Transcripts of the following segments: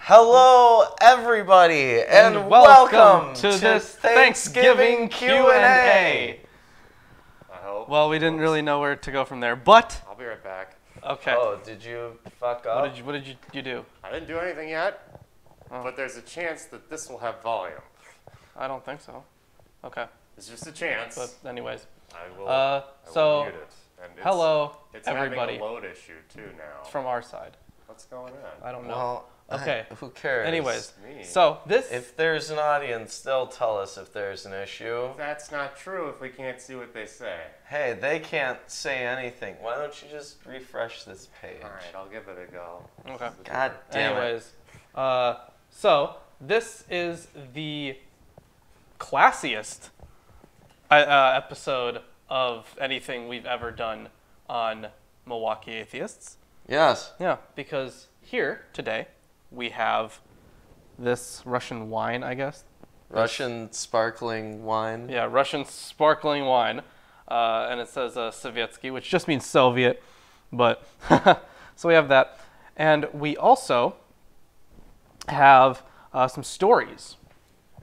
Hello, everybody, and welcome to this Thanksgiving Q&A. I hope. Well, we didn't really know where to go from there, but I'll be right back. okay. Oh, did you fuck up? What did you do? I didn't do anything yet, but there's a chance that this will have volume. I don't think so. Okay, It's just a chance. but anyways, I will so mute it. And hello it's everybody having a load issue too now. from our side. What's going on? I don't know. Well, Okay. who cares? Anyways, Me. so this If there's an audience, they'll tell us if there's an issue. That's not true if we can't see what they say. Hey, they can't say anything. Why don't you just refresh this page? All right, I'll give it a go. okay. God damn it. Anyways, so this is the classiest episode of anything we've ever done on Milwaukee Atheists. Yes. Yeah, because here today we have this Russian wine, I guess. Russian sparkling wine. Yeah, Russian sparkling wine, and it says Sovietsky, which just means Soviet, but so we have that, and we also have some stories.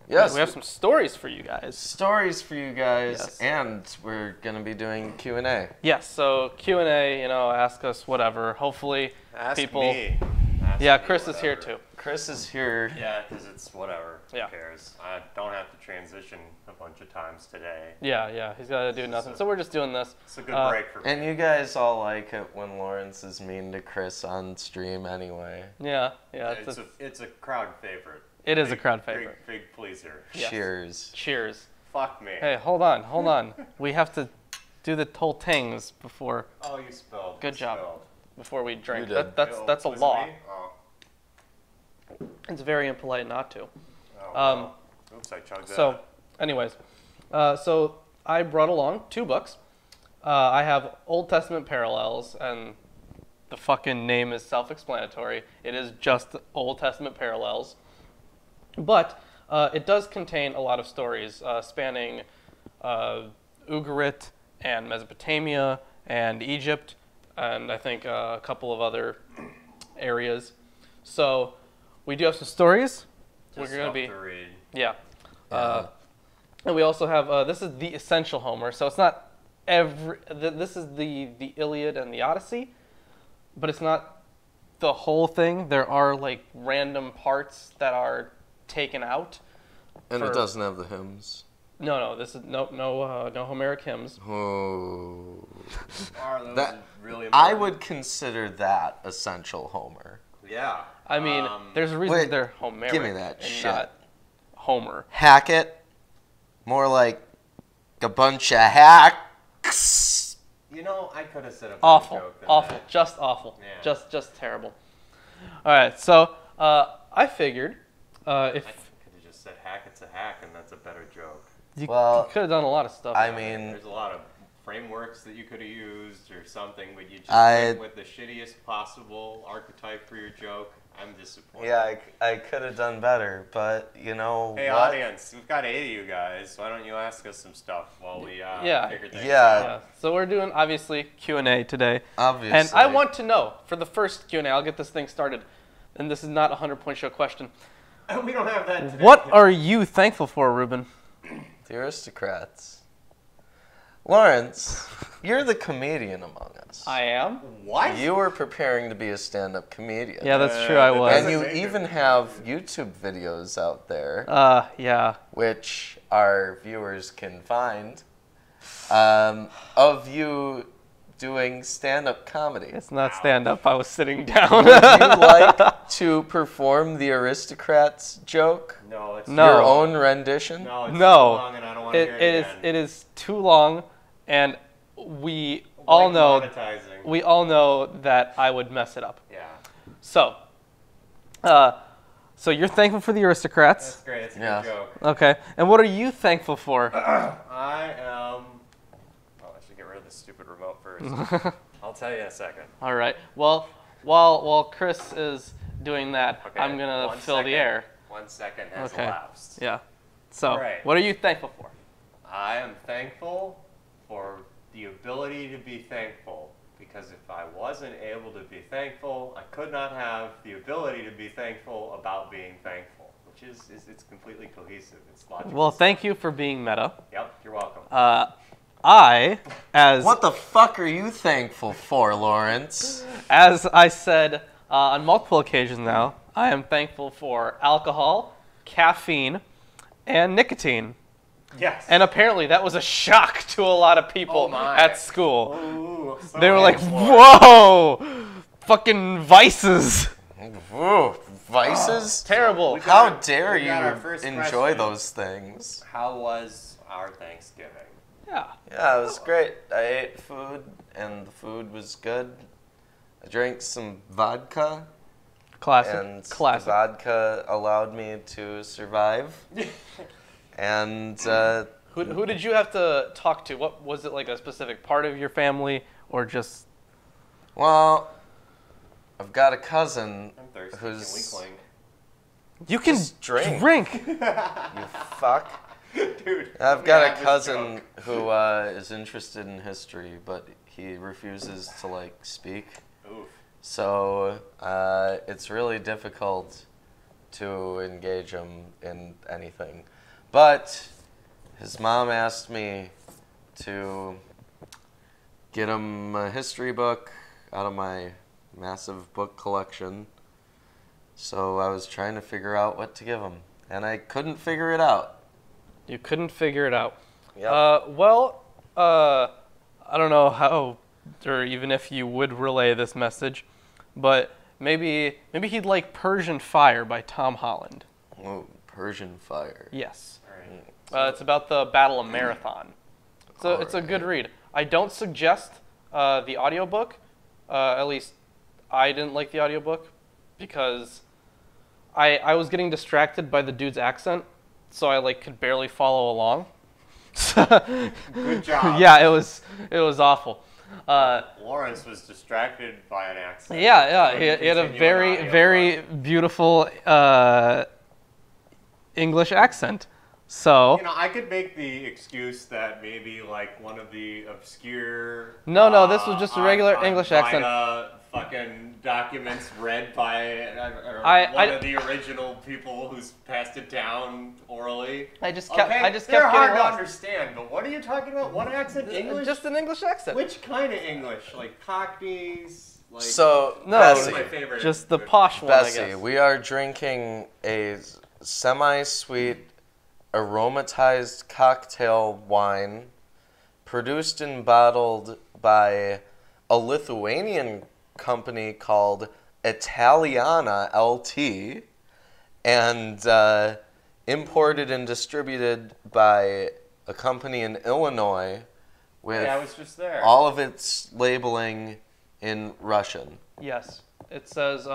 Yes. We have some stories for you guys. Stories for you guys, Yes. and we're gonna be doing Q&A. Yes, so Q&A, ask us whatever. Hopefully Ask people... me. Ask Yeah, me Chris is here whatever. too. Chris is here. Yeah, because it's whatever. Yeah. Who cares? I don't have to transition a bunch of times today. Yeah, he's got to do nothing. So we're just doing this. It's a good break for me. And you guys all like it when Lawrence is mean to Chris on stream anyway. Yeah, It's a crowd favorite. it is a crowd favorite. Big pleaser. Yes. Cheers. Cheers. Fuck me. Hey, hold on. We have to do the whole things before Oh, you spelled. Good job. we drink. You did. That's a Was it law. me? Oh. It's very impolite not to. Oh, well. Oops, I chugged that. So, anyways, so I brought along 2 books. I have Old Testament Parallels, and the fucking name is self-explanatory. It is just Old Testament Parallels. But it does contain a lot of stories spanning Ugarit and Mesopotamia and Egypt, and I think a couple of other areas. So we do have some stories. Just We're gonna tough be to read. yeah. And we also have this is the essential Homer, so it's not this is the Iliad and the Odyssey, but it's not the whole thing. There are like random parts that are taken out. And it doesn't have the hymns. No, this is no Homeric hymns. Oh. Are those That- really I important? would consider that essential Homer. Yeah. I mean, there's a reason wait, they're Homeric give me that and shit. not Homer. Hackett. More like a bunch of hacks. You know, I could have said a better Awful, joke than awful, that. just awful, Yeah. just terrible. All right, so I figured if I could have just said hack, it's a hack, and that's a better joke. you Well, could have done a lot of stuff. I mean, There's a lot of frameworks that you could have used or something, but you just I- went with the shittiest possible archetype for your joke. I'm disappointed. yeah, I could have done better, but you know Hey, what? audience, we've got 8 of you guys. Why don't you ask us some stuff while we Yeah. figure things Yeah. out? Yeah, so we're doing obviously Q&A today. Obviously. And I want to know, for the first Q&A, I'll get this thing started, and this is not a 100-point show question. We don't have that today. What are you thankful for, Ruben? The aristocrats. Lawrence, you're the comedian among us. I am? What? You were preparing to be a stand-up comedian. Yeah, that's true, I that was. And you Doesn't make even it- have YouTube videos out there, Yeah. which our viewers can find, of you doing stand-up comedy. It's not stand-up, I was sitting down. Would you like to perform the aristocrats joke? No, it's No. Your own rendition? No, it's No. too long and I don't want to hear it again. It is too long, and we all Like know monetizing. that I would mess it up. Yeah. So, so you're thankful for the aristocrats. That's great. It's a Yeah. good joke. Okay. And what are you thankful for? I am... Oh, I should get rid of this stupid remote first. I'll tell you in a second. All right. Well, while Chris is doing that, Okay, I'm gonna 1 fill the second. air. 1 second has Okay. elapsed. Yeah. So, All right. what are you thankful for? I am thankful for the ability to be thankful because if I wasn't able to be thankful, I could not have the ability to be thankful about being thankful, which is it's completely cohesive. It's logical. Well, thank you for being meta. Yep, you're welcome. What the fuck are you thankful for, Lawrence? As I said on multiple occasions now, I am thankful for alcohol, caffeine, and nicotine. Yes. And apparently that was a shock to a lot of people Oh my. at school. Ooh, so They were like, Lord. whoa! Fucking vices! Ooh, vices? Terrible. How dare we got our you first enjoy question. those things? How was our Thanksgiving? Yeah. Yeah, it was great. I ate food, and the food was good. I drank some vodka, Classic. and the Classic. vodka allowed me to survive. And Who did you have to talk to? What was it, like a specific part of your family, or just? well, I've got a cousin I'm thirsty. who's Can we You can Just drink. drink. you fuck. clink? Dude. I've let me got have a this cousin joke. who is interested in history, but he refuses to like speak. Oof. So it's really difficult to engage him in anything. But his mom asked me to get him a history book out of my massive book collection. So I was trying to figure out what to give him, and I couldn't figure it out. You couldn't figure it out. Yep. I don't know how, or even if you would relay this message, but maybe he'd like Persian Fire by Tom Holland. Oh, Persian Fire. Yes. All right. It's about the Battle of Marathon. So it's a good read. I don't suggest the audiobook. At least I didn't like the audiobook because I was getting distracted by the dude's accent, so I like could barely follow along. Good job. Yeah, it was awful. Lawrence was distracted by an accent. Yeah, So he had a continue very, on audio, very beautiful English accent. So You know, I could make the excuse that maybe like one of the obscure. No, this was just a regular on English accent. Fucking documents read by I- one of the original people who's passed it down orally. I just kept Okay, I just they're kept hard getting to lost. understand. But what are you talking about? What accent? English? Just an English accent. Which kind of English? Like Cockneys? Like So, No, That's Bessie, my favorite. just the posh one, I Bessie, guess. we are drinking a semi-sweet aromatized cocktail wine produced and bottled by a Lithuanian company called Italiana LT and imported and distributed by a company in Illinois with Yeah, I was just there. all of its labeling in Russian. Yes, it says.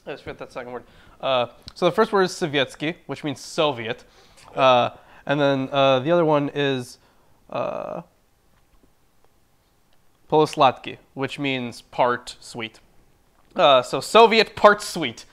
Let's forget that second word. So the first word is Sovietsky, which means Soviet, and then the other one is Poloslatki, which means part sweet. So Soviet part sweet.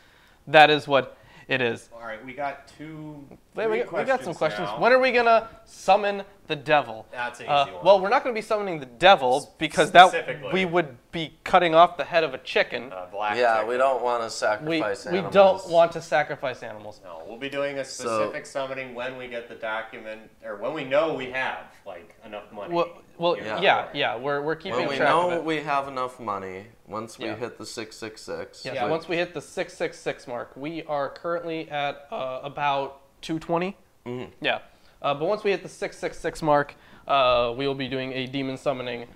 That is what it is. All right, we got two. Wait, we three got some questions. now. When are we gonna summon the devil? That's an easy one. Well, we're not gonna be summoning the devil because that Specifically. we would be cutting off the head of a chicken. Black Yeah, chicken. we don't want to We sacrifice we animals. don't want to sacrifice animals. No, we'll be doing a specific summoning when we get the document, or when we know we have like enough money. Well, Yeah. yeah. We're keeping When we track of know it. we have enough money, once we Yeah. hit the 666. Yes, Yeah. once we hit the 666 mark, we are currently at about 220. Mhm. Yeah, but once we hit the 666 mark, we will be doing a demon summoning.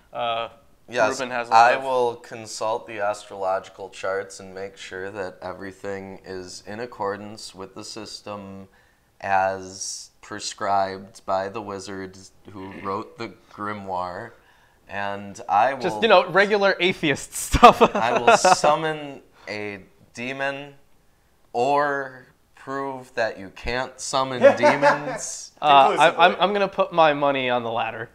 Yes, Ruben has a lot I of- will consult the astrological charts and make sure that everything is in accordance with the system as prescribed by the wizards who wrote the grimoire. And I will Just regular atheist stuff. I will summon a demon or prove that you can't summon demons. Conclusively. I'm gonna put my money on the latter.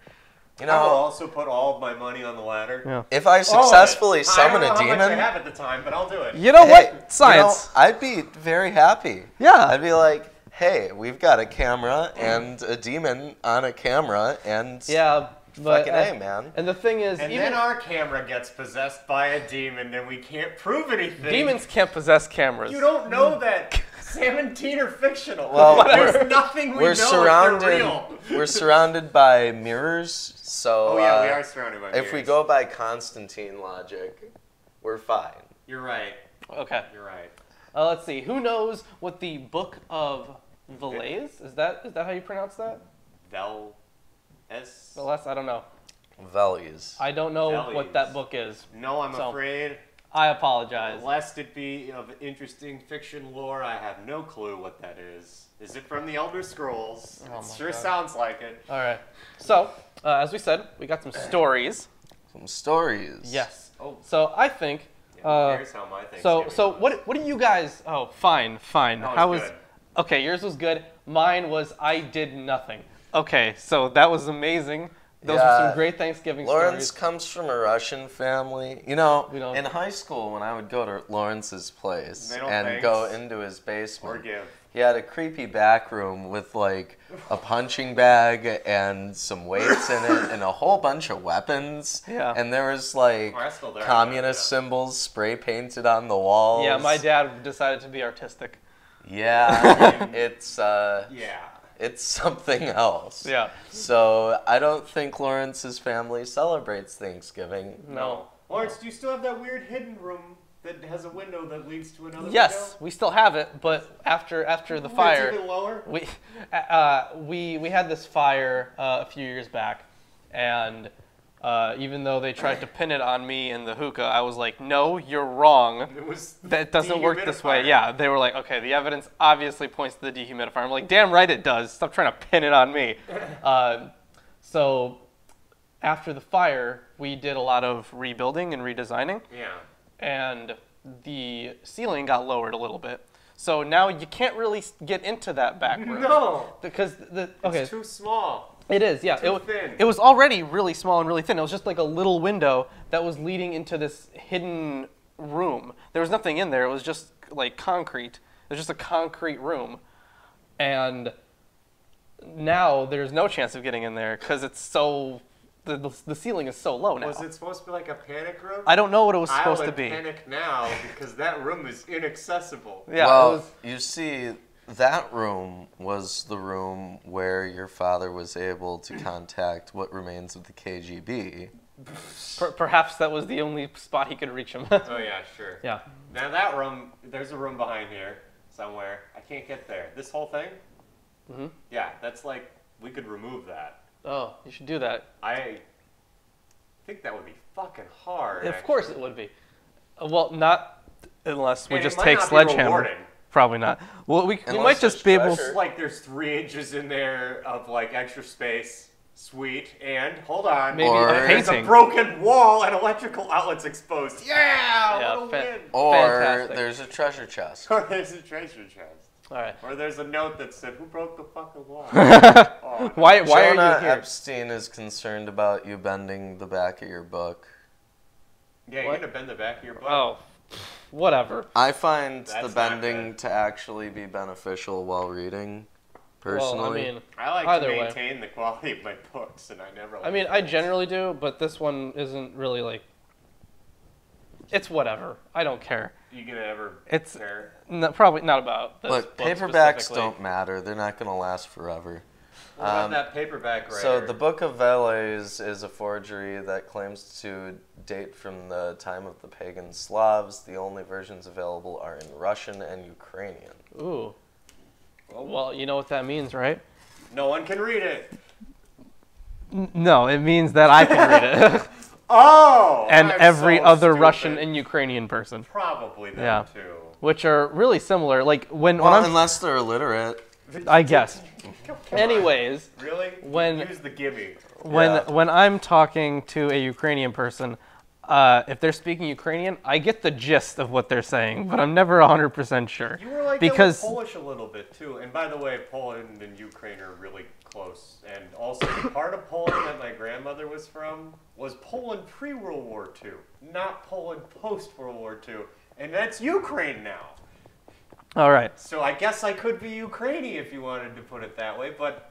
You I will know, also put all of my money on the ladder. Yeah. if I All of it. successfully summon I a don't know how much I demon, have at the time, but I'll do it. You know hey, what? Science. I'd be very happy. Yeah. I'd be like, hey, we've got a camera and a demon on a camera, and Yeah, But, Fucking A, man. And the thing is, And even then our camera gets possessed by a demon, and we can't prove anything. demons can't possess cameras. You don't know that. Sam and Teen are fictional. Well, there's nothing we know if they're real. We're surrounded by mirrors, so Oh yeah, we are surrounded by if we mirrors. go by Constantine logic, we're fine. You're right. Okay. You're right. Let's see. Who knows what the Book of Valais is? That how you pronounce that? Valais? I don't know. Velies. I don't know Valleys. what that book is. No, I'm So- afraid. I apologize. Lest it be of interesting fiction lore, I have no clue what that is. Is it from the Elder Scrolls? Oh It my sure God. sounds like it. All right. So, as we said, we got some stories. Some stories. Yes. Oh, So I think. yeah, here's how my Thanksgiving So was. what do you guys? Oh, fine. That was How was? good. Okay, yours was good. Mine was I did nothing. Okay, so that was amazing. Those were Yeah. some great Thanksgiving Lawrence stories. comes from a Russian family. You know, We don't- in high school when I would go to Lawrence's place They don't and thanks. go into his Or basement, give. he had a creepy back room with like a punching bag and some weights in it and a whole bunch of weapons. Yeah. And there was like Oh, that's still there. communist Yeah. symbols spray painted on the walls. Yeah, my dad decided to be artistic. Yeah, Yeah. it's something else. Yeah. So I don't think Lawrence's family celebrates Thanksgiving. No. Lawrence, do you still have that weird hidden room that has a window that leads to another Yes, we still have it, but after the window? fire, It's even lower? we had this fire a few years back, and even though they tried to pin it on me and the hookah, I was like, no, you're wrong. It was That doesn't work this way. dehumidifier. Yeah, they were like, okay, the evidence obviously points to the dehumidifier. I'm like, damn right it does. Stop trying to pin it on me. So after the fire, we did a lot of rebuilding and redesigning, Yeah. and the ceiling got lowered a little bit. So now you can't really get into that back room. No. Because okay, It's too small. it is, yeah. Too thin. It was already really small and really thin. It was just like a little window that was leading into this hidden room. There was nothing in there. It was just like concrete. It was just a concrete room. And now there's no chance of getting in there because it's so, the ceiling is so low now. Was it supposed to be like a panic room? I don't know what it was I supposed to would be. panic now because that room is inaccessible. Yeah, well, it was, you see, that room was the room where your father was able to contact what remains of the KGB. perhaps that was the only spot he could reach him. Oh yeah, sure. Yeah. Now that room, there's a room behind here somewhere. I can't get there. This whole thing? Mhm. Yeah, that's like, we could remove that. Oh, you should do that. I think that would be fucking hard. Of course it would be. Well, not unless we And it just might take not be Sledgehammer. rewarding. Probably not. Well, we Unless might just be there's able. treasure. It's like there's 3 inches in there of like extra space. Sweet. And hold on. Maybe Or- a There's a painting. broken wall and electrical outlets exposed. Yeah! Yeah, What a win! Or Fantastic. there's a treasure chest. Or there's a treasure chest. All right. Or there's a note that said, "Who broke the fucking wall?" Oh, Why are Jonah you here? Epstein is concerned about you bending the back of your book. yeah, you're What? gonna bend the back of your butt. Oh, whatever. I find the That's not bending good. to actually be beneficial while reading, personally. Well, I mean, I like either to way. maintain the quality of my books, and I never. I mean, I generally do, but this one isn't really like. It's whatever. I don't care. You gonna ever? It's- care? Probably not about this Look, book paperbacks specifically. don't matter. They're not going to last forever. What about Um, that paperback writer? So the Book of Valais is a forgery that claims to date from the time of the pagan Slavs. The only versions available are in Russian and Ukrainian. Ooh. Well, you know what that means, right? No one can read it. No, it means that I can read it, Oh. and I'm every so other stupid. Russian and Ukrainian person, Probably them Yeah. too. which are really similar. Like when Well, I'm, unless they're illiterate. I guess. Come on. Anyways, Really? when- Use the gimme. Yeah. when I'm talking to a Ukrainian person, if they're speaking Ukrainian, I get the gist of what they're saying, but I'm never 100% sure. You were like because that with Polish a little bit too. And by the way, Poland and Ukraine are really close. And also, the part of Poland that my grandmother was from was Poland pre-World War II, not Poland post-World War II. And that's Ukraine now. all right, So I guess I could be Ukrainian if you wanted to put it that way, but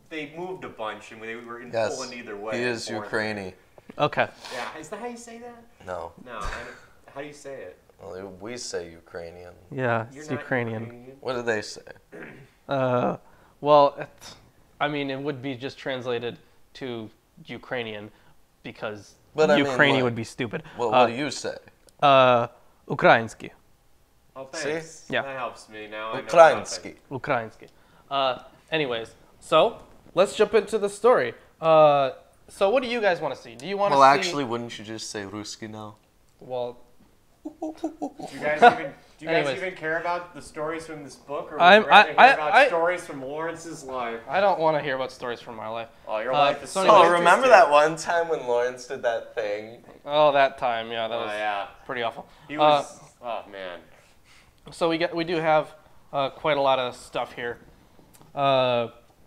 they moved a bunch and they were in Yes, Poland either way. he is Fourth. Ukrainian. Okay. Yeah, is that how you say that? No, No, how do you say it? well, we say Ukrainian. Yeah, You're it's not Ukrainian. What do they say? Well, I mean, it would be just translated to Ukrainian because But I mean, Ukrainian what? would be stupid. Well, what do you say? Ukrainsky. Oh, thanks. Yeah. That helps me now. I know Ukrainsky. Ukrainsky. Anyways, so let's jump into the story. So what do you guys want to see? Do you want to Well, see... actually, wouldn't you just say Ruski now? Well, Do you guys Anyways. even care about the stories from this book, or I'm- would you rather hear about I- stories from Lawrence's life? I don't want to hear about stories from my life. Oh, your life is so so. anyways- Oh, remember interesting. that one time when Lawrence did that thing? Oh, that time, yeah, that Oh was yeah, pretty awful. he was. Oh man. So we do have quite a lot of stuff here.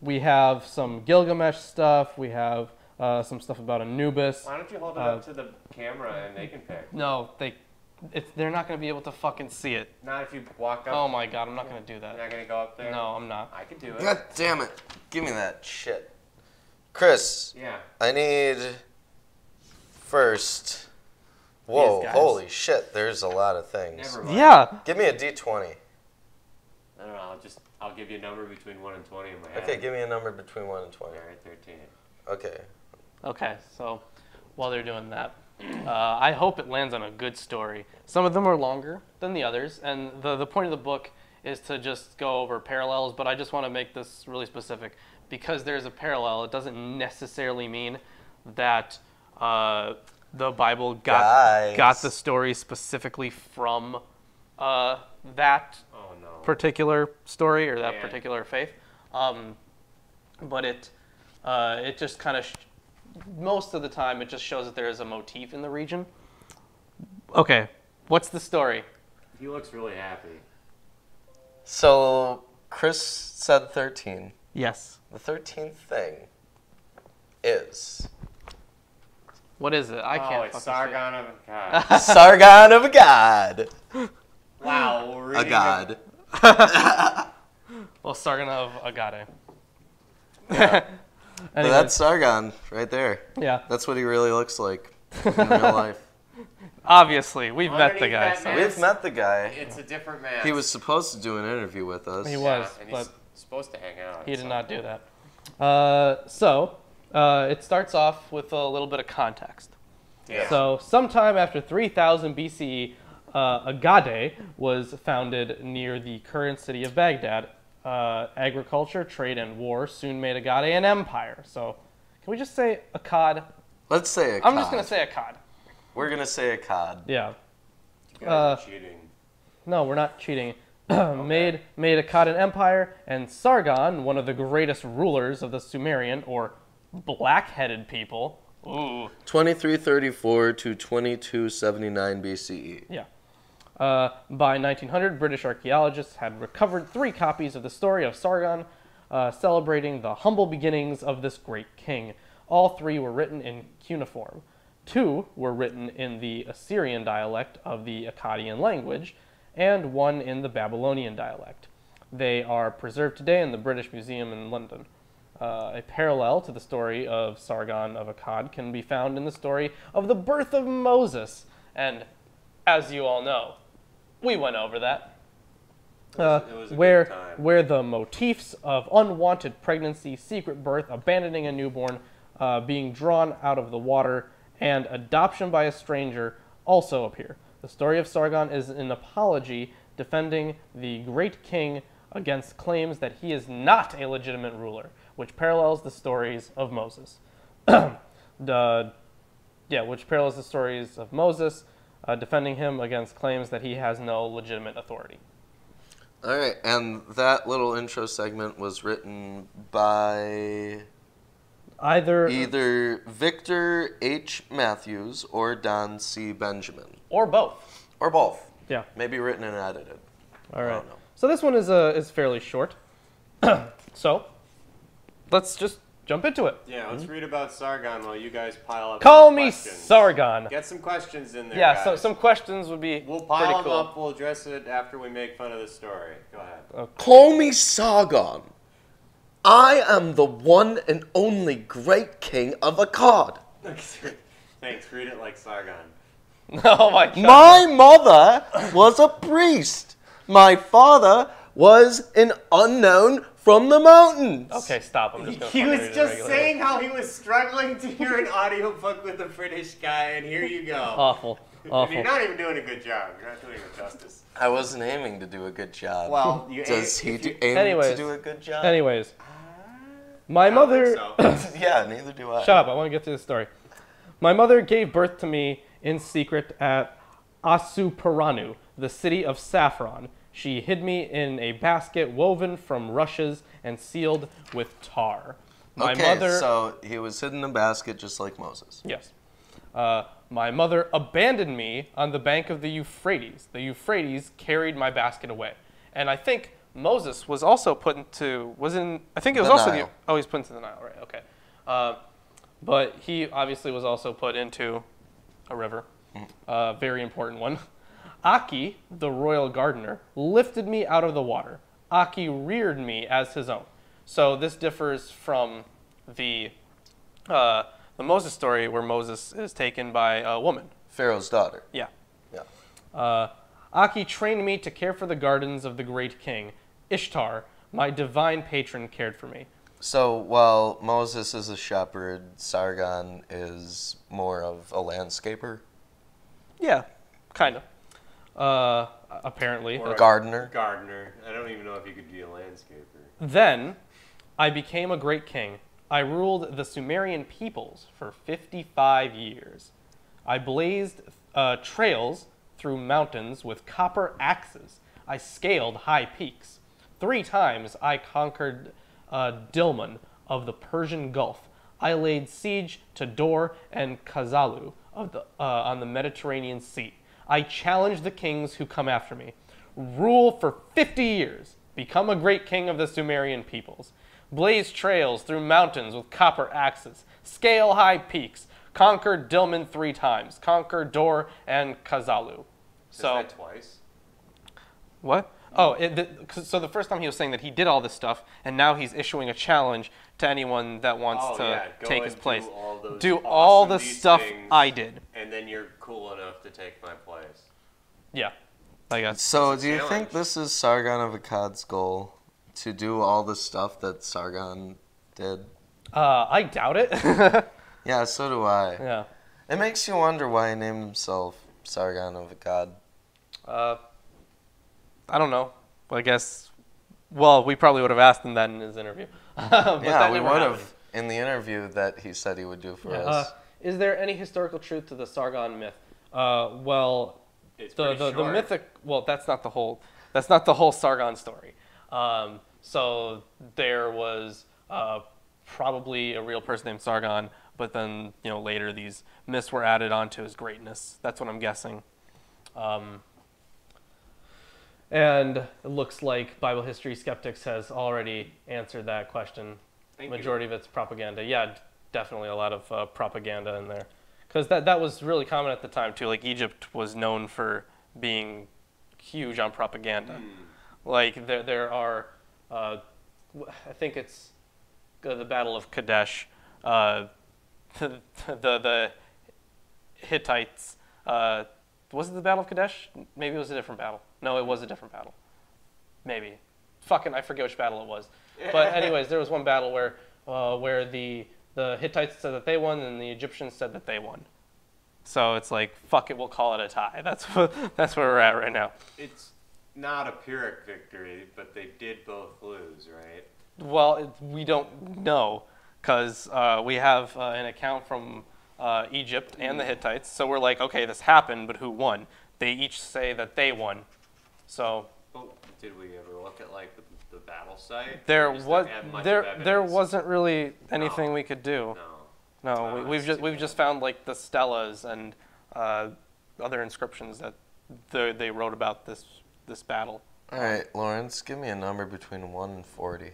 We have some Gilgamesh stuff. We have some stuff about Anubis. Why don't you hold it up to the camera and they can pick? No, they're not going to be able to fucking see it. Not if you walk up. Oh my god, I'm not going to do You're that. not gonna go up there. No, I'm not. I could do it. God damn it. Give me that shit. Chris, Yeah. I need first. Whoa, These guys. holy shit, there's a lot of things. Never mind. Yeah. Give me a d20. I don't know. I'll give you a number between 1 and 20 in my head. Okay, give me a number between 1 and 20. All right, 13. Okay. Okay, so while they're doing that, I hope it lands on a good story. Some of them are longer than the others, and the point of the book is to just go over parallels, but I just want to make this really specific. Because there's a parallel, it doesn't necessarily mean that the Bible got the story specifically from that Oh no. particular story or that Man. particular faith. But it just kind of, most of the time, it just shows that there is a motif in the region. Okay, what's the story? He looks really happy. So, Chris said 13. Yes. The 13th thing is What is it? I Oh, can't. it's fucking see it. Sargon of Akkad. Sargon of a god. Wow. We're A reading god. Well, Sargon of Agade. But Anyways, that's Sargon right there. yeah. That's what he really looks like in real life. Obviously, we've met the Underneath guy. that So. man- We've met the guy. It's a different man. He was supposed to do an interview with us. He was, and but he's supposed to hang out. he did not do that. It starts off with a little bit of context. Yeah. So, sometime after 3000 BCE, Agade was founded near the current city of Baghdad. Agriculture, trade, and war soon made Agade an empire. So, can we just say Akkad? Let's say a I'm just going to say Akkad. We're going to say a cod. Yeah. You guys are cheating. No, we're not cheating. Made Akkad an empire, and Sargon, one of the greatest rulers of the Sumerian, or black-headed people. Ooh. 2334 to 2279 BCE. Yeah. By 1900, British archaeologists had recovered 3 copies of the story of Sargon, celebrating the humble beginnings of this great king. All 3 were written in cuneiform. 2 were written in the Assyrian dialect of the Akkadian language, and 1 in the Babylonian dialect. They are preserved today in the British Museum in London. A parallel to the story of Sargon of Akkad can be found in the story of the birth of Moses. And as you all know, we went over that. It was a where good time. where the motifs of unwanted pregnancy, secret birth, abandoning a newborn, being drawn out of the water, and adoption by a stranger also appear. The story of Sargon is an apology defending the great king against claims that he is not a legitimate ruler, which parallels the stories of Moses. Which parallels the stories of Moses, defending him against claims that he has no legitimate authority. All right, and that little intro segment was written by either Victor H. Matthews or Don C. Benjamin. Or both. Or both. Yeah. Maybe written and edited. All I right. don't know. So this one is fairly short. So let's just jump into it. Yeah, let's read about Sargon while you guys pile up. Call some me questions. Sargon. Get some questions in there. Yeah, guys. so some questions would be We'll pretty pile them cool. up. We'll address it after we make fun of the story. Go ahead. Call me Sargon. I am the one and only great king of Akkad. Thanks, read it like Sargon. Oh my god. My mother was a priest. My father was an unknown from the mountains. Okay, stop. I'm just gonna He fucking was read it just regularly. saying how he was struggling to hear an audiobook with a British guy, and here you go. Awful. And Awful. you're not even doing a good job. You're not doing it justice. I wasn't aiming to do a good job. Well, you Does he if you- aim Anyways. to do a good job? Anyways, my I don't mother. think so. Yeah, neither do I. Shut up. I want to get to the story. My mother gave birth to me in secret at Asuparanu, the city of saffron. She hid me in a basket woven from rushes and sealed with tar. My Okay, mother. so he was hidden in a basket just like Moses. Yes. My mother abandoned me on the bank of the Euphrates. The Euphrates carried my basket away. And I think Moses was also put into, I think it was The also, Nile. he's put into the Nile, right, okay. But he obviously was also put into a river, a very important one. Aki, the royal gardener, lifted me out of the water. Aki reared me as his own. So this differs from the Moses story where Moses is taken by a woman. Pharaoh's daughter. Yeah. Yeah. Aki trained me to care for the gardens of the great king. Ishtar, my divine patron, cared for me. So while Moses is a shepherd, Sargon is more of a landscaper, Yeah, kind of. Apparently. Or a gardener. Gardener. I don't even know if you could be a landscaper. Then I became a great king. I ruled the Sumerian peoples for 55 years. I blazed trails through mountains with copper axes. I scaled high peaks. 3 times I conquered Dilmun of the Persian Gulf. I laid siege to Dor and Kazalu on the Mediterranean Sea. I challenged the kings who come after me. Rule for 50 years. Become a great king of the Sumerian peoples. Blaze trails through mountains with copper axes. Scale high peaks. Conquer Dilmun 3 times. Conquer Dor and Kazalu. So Is that twice? what? Oh, so the first time he was saying that he did all this stuff, and now he's issuing a challenge to anyone that wants to Go take his and place. Do Do all awesome the these stuff things, I did. and then you're cool enough to take my place. Yeah, I guess. So It's a do you challenge. think this is Sargon of Akkad's goal? To do all the stuff that Sargon did? I doubt it. Yeah, so do I. Yeah. It makes you wonder why he named himself Sargon of Akkad. I don't know. I guess. Well, we probably would have asked him that in his interview. But Yeah, that we never would happened. have in the interview that he said he would do for Yeah. us. Is there any historical truth to the Sargon myth? Well, It's the pretty short. mythic. Well, that's not the whole Sargon story. So there was probably a real person named Sargon, but then later these myths were added onto his greatness. That's what I'm guessing. And it looks like Bible history skeptics has already answered that question. Thank you. Majority of it's propaganda. Yeah, definitely a lot of propaganda in there. Because that was really common at the time, too. Like, Egypt was known for being huge on propaganda. Like, there are, I think it's the Battle of Kadesh. The Hittites, was it the Battle of Kadesh? Maybe it was a different battle. No, it was a different battle. Maybe. Fucking, I forget which battle it was. But anyways, there was one battle where the Hittites said that they won and the Egyptians said that they won. So it's like, fuck it, we'll call it a tie. That's where we're at right now. It's not a Pyrrhic victory, but they did both lose, right? Well, we don't know because we have an account from Egypt and the Hittites. So we're like, okay, this happened, but who won? They each say that they won. So Oh, did we ever look at like the battle site? there Or just was have much of there evidence? wasn't really anything No. we could do. No. No, Wow, we've that's just too we've bad. just found like the stelas and other inscriptions that they wrote about this battle. All right, Lawrence, give me a number between 1 and 40.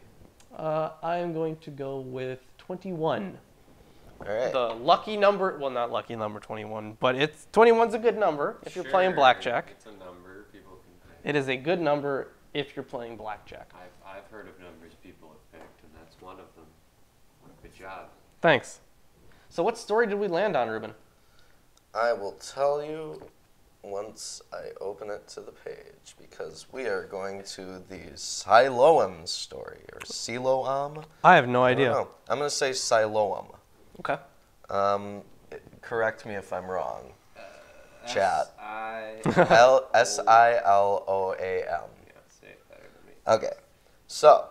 I am going to go with 21. All right. The lucky number, well, not lucky number 21, but 21's a good number if you're playing Sure, blackjack. It's a number people can pay. It is a good number if you're playing blackjack. I've heard of numbers people have picked, and that's one of them. Good job. Thanks. So what story did we land on, Ruben? I will tell you once I open it to the page, because we are going to the Siloam story, or Siloam. I have no I don't idea. know. I'm going to say Siloam. Okay. Correct me if I'm wrong. Chat. S-I-L-O-A-M. Siloam. Yeah, say it better than me. Okay. So,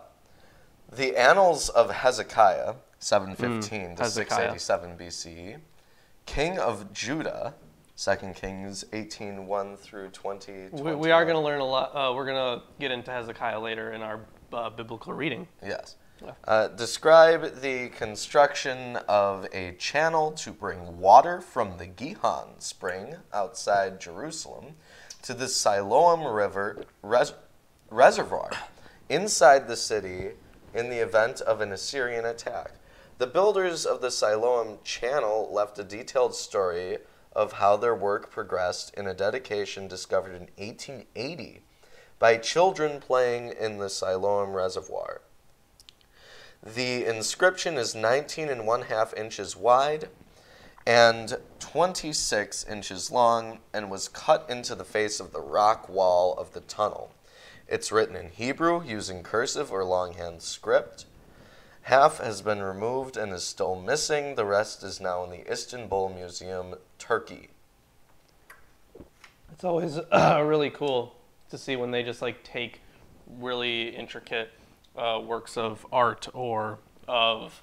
the Annals of Hezekiah, 715 to Hezekiah. 687 BCE, king of Judah, 2 Kings 18:1 through 20. We are going to learn a lot. We're going to get into Hezekiah later in our biblical reading. Yes. Yeah. Describe the construction of a channel to bring water from the Gihon spring outside Jerusalem to the Siloam River reservoir inside the city in the event of an Assyrian attack. The builders of the Siloam Channel left a detailed story of how their work progressed in a dedication discovered in 1880 by children playing in the Siloam Reservoir. The inscription is 19.5 inches wide and 26 inches long and was cut into the face of the rock wall of the tunnel. It's written in Hebrew using cursive or longhand script. Half has been removed and is still missing. The rest is now in the Istanbul Museum, Turkey. It's always really cool to see when they just like take really intricate works of art or of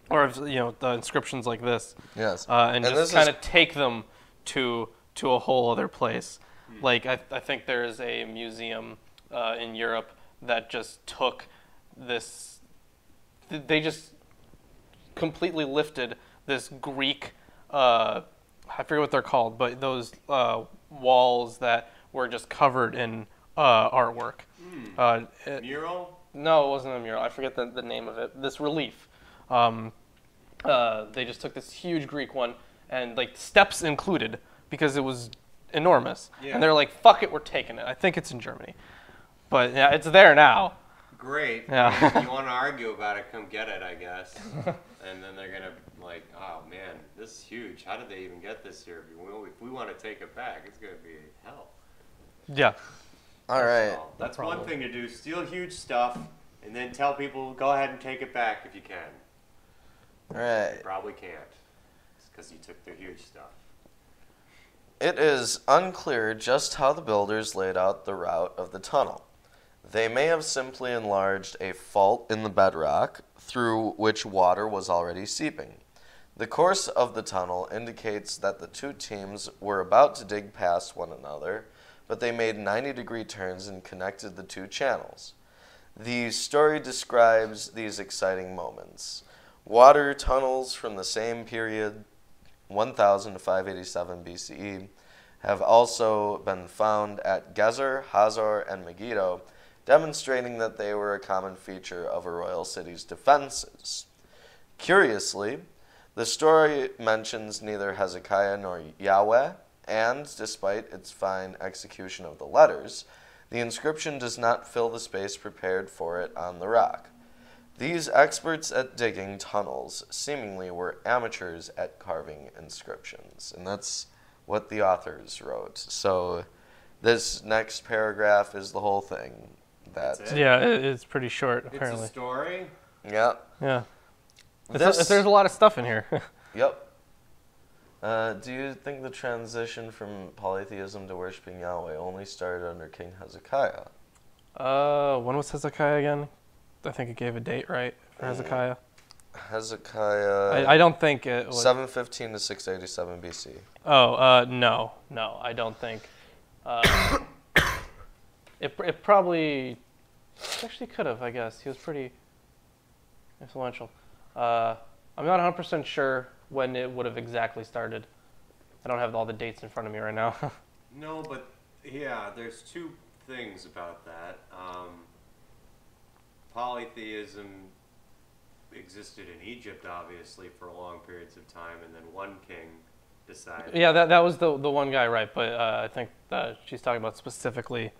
the inscriptions like this. Yes. And And just this is- kind of take them to a whole other place. Like I think there's a museum in Europe that just took this. They just completely lifted this Greek. I forget what they're called, but those walls that were just covered in artwork. Mural? No, it wasn't a mural. I forget the name of it. This relief. They just took this huge Greek one and like steps included because it was enormous. Yeah. And they're like, "Fuck it, we're taking it." I think it's in Germany, but yeah, it's there now. Great. Yeah. If you want to argue about it, come get it, I guess. And then they're going to, like, oh, man, this is huge. How did they even get this here? If we want to take it back, it's going to be hell. Yeah. All right. So, that's problem. one thing to do. Steal huge stuff and then tell people, go ahead and take it back if you can. All right. You probably can't. It's because you took their huge stuff. It is unclear just how the builders laid out the route of the tunnel. They may have simply enlarged a fault in the bedrock through which water was already seeping. The course of the tunnel indicates that the two teams were about to dig past one another, but they made 90-degree turns and connected the two channels. The story describes these exciting moments. Water tunnels from the same period, 1000 to 587 BCE, have also been found at Gezer, Hazor, and Megiddo, demonstrating that they were a common feature of a royal city's defenses. Curiously, the story mentions neither Hezekiah nor Yahweh, and despite its fine execution of the letters, the inscription does not fill the space prepared for it on the rock. These experts at digging tunnels seemingly were amateurs at carving inscriptions, and that's what the authors wrote. So this next paragraph is the whole thing. That's it? Yeah, it's pretty short apparently. It's a story. Yep. Yeah. This, There's a lot of stuff in here. Yep. Do you think the transition from polytheism to worshiping Yahweh only started under King Hezekiah? When was Hezekiah again? I think it gave a date, right, for Hezekiah? Hezekiah. I don't think it was. 715 to 687 BC. Oh, no, I don't think. It probably actually could have, I guess. He was pretty influential. I'm not 100% sure when it would have exactly started. I don't have all the dates in front of me right now. No, but yeah, there's two things about that. Polytheism existed in Egypt, obviously, for long periods of time, and then one king decided. Yeah, that was the one guy, right? But I think she's talking about specifically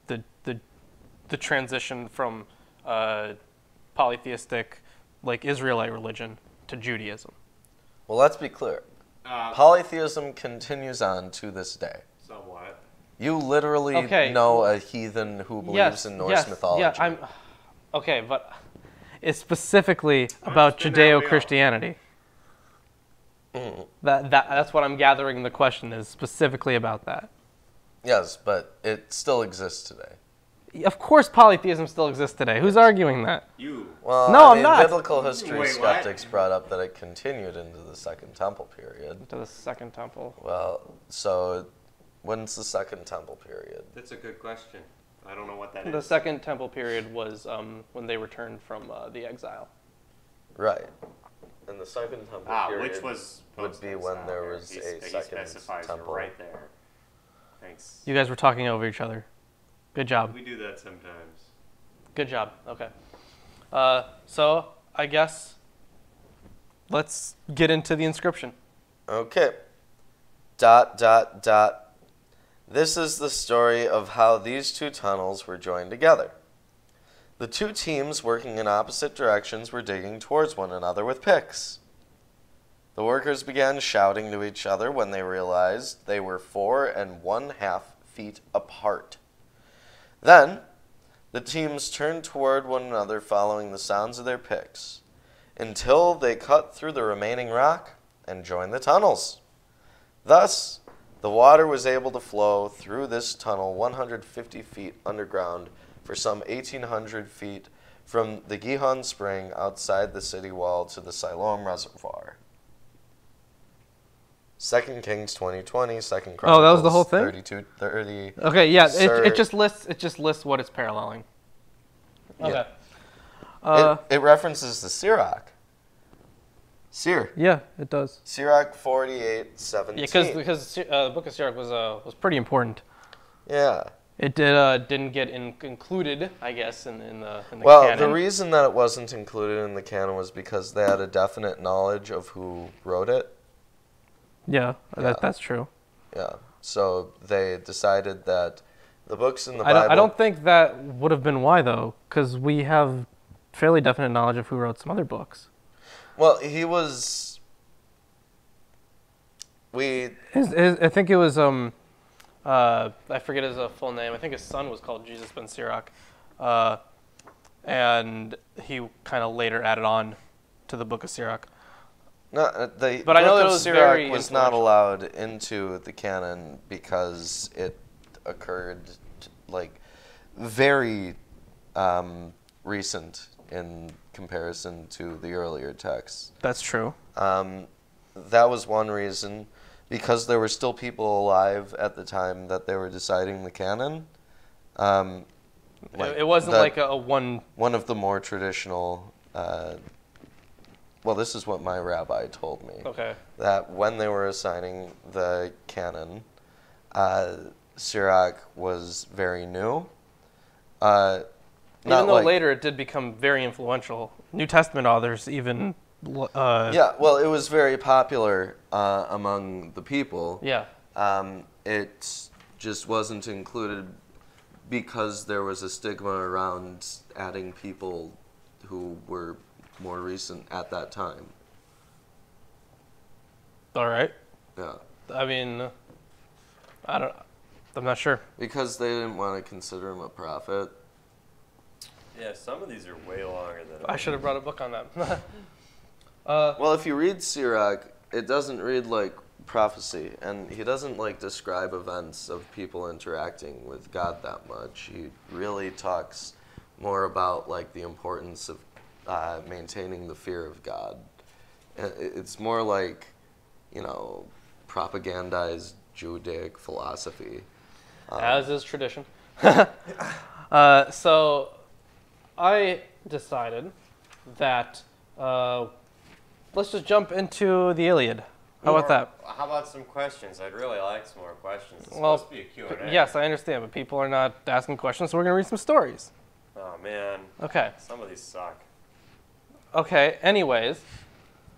the transition from polytheistic, like Israelite religion, to Judaism. Well, let's be clear. Polytheism continues on to this day. Somewhat. You literally Okay. know a heathen who believes in Norse mythology. Yeah, I'm okay, but it's specifically about Understand that we are. Judeo-Christianity. That's what I'm gathering. The question is specifically about that. Yes, but it still exists today. Of course, polytheism still exists today. Who's arguing that? You. Well, No, I I'm mean, not. biblical history Wait, what? skeptics brought up that it continued into the Second Temple period. To the Second Temple. Well, so when's the Second Temple period? That's a good question. I don't know what that The is. Second Temple period was when they returned from the exile. Right. And the Second Temple period Which was would be when there was he, a he second specifies temple. right there. Thanks. You guys were talking over each other. Good job. We do that sometimes. Good job. Okay. So I guess let's get into the inscription. Okay. ... This is the story of how these two tunnels were joined together. The two teams working in opposite directions were digging towards one another with picks. The workers began shouting to each other when they realized they were 4 1/2 feet apart. Then, the teams turned toward one another following the sounds of their picks, until they cut through the remaining rock and joined the tunnels. Thus, the water was able to flow through this tunnel 150 feet underground for some 1,800 feet from the Gihon Spring outside the city wall to the Siloam Reservoir. 2 Kings 20:20, 2 Chronicles Oh, that was the whole thing? 32:30. Okay. Yeah. Sir- It just lists what it's paralleling. Yeah. Okay. It references the Sirach. Yeah, it does. Sirach 48:17. Yeah, because the Book of Sirach was pretty important. Yeah. It didn't get included, I guess, in the Well, canon. the reason that it wasn't included in the canon was because they had a definite knowledge of who wrote it. Yeah, Yeah. that's true. Yeah. So they decided that the books in the Bible... I don't think that would have been why, though, because we have fairly definite knowledge of who wrote some other books. Well, he was... I I think it was I forget his full name. I think his son was called Jesus ben Sirach, and he kind of later added on to the Book of Sirach. the But I know Book that of it was Sirach very was not influential. allowed into the canon because it occurred very recent in comparison to the earlier texts. That's true. That was one reason, because there were still people alive at the time that they were deciding the canon. It wasn't like a one. One of the more traditional. Well, this is what my rabbi told me. Okay. That when they were assigning the canon, Sirach was very new. Even though later it did become very influential. New Testament authors even. Yeah, well, it was very popular among the people. Yeah. It just wasn't included because there was a stigma around adding people who were more recent at that time. All right. Yeah. I mean, I'm not sure. Because they didn't want to consider him a prophet. Yeah, some of these are way longer than I should have brought a book on that. Well, if you read Sirach, it doesn't read like prophecy, and he doesn't describe events of people interacting with God that much. He really talks more about the importance of maintaining the fear of God. It's more propagandized Judaic philosophy. As is tradition. So I decided that let's just jump into the Iliad. How about that? How about some questions? I'd really like some more questions. It's Well, supposed to be a Q&A. Yes, I understand, but people are not asking questions, so we're going to read some stories. Oh, man. Okay. Some of these suck. Okay, anyways.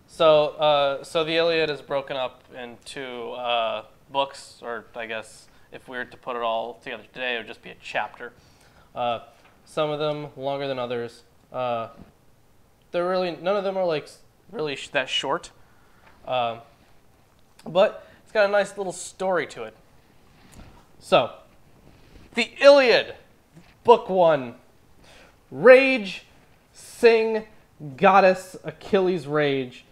So the Iliad is broken up into books, or I guess if we were to put it all together today, it would just be a chapter. Some of them longer than others. They're really, none of them are like really that short. But it's got a nice little story to it. So, the Iliad, Book 1. Rage, sing, goddess Achilles' rage,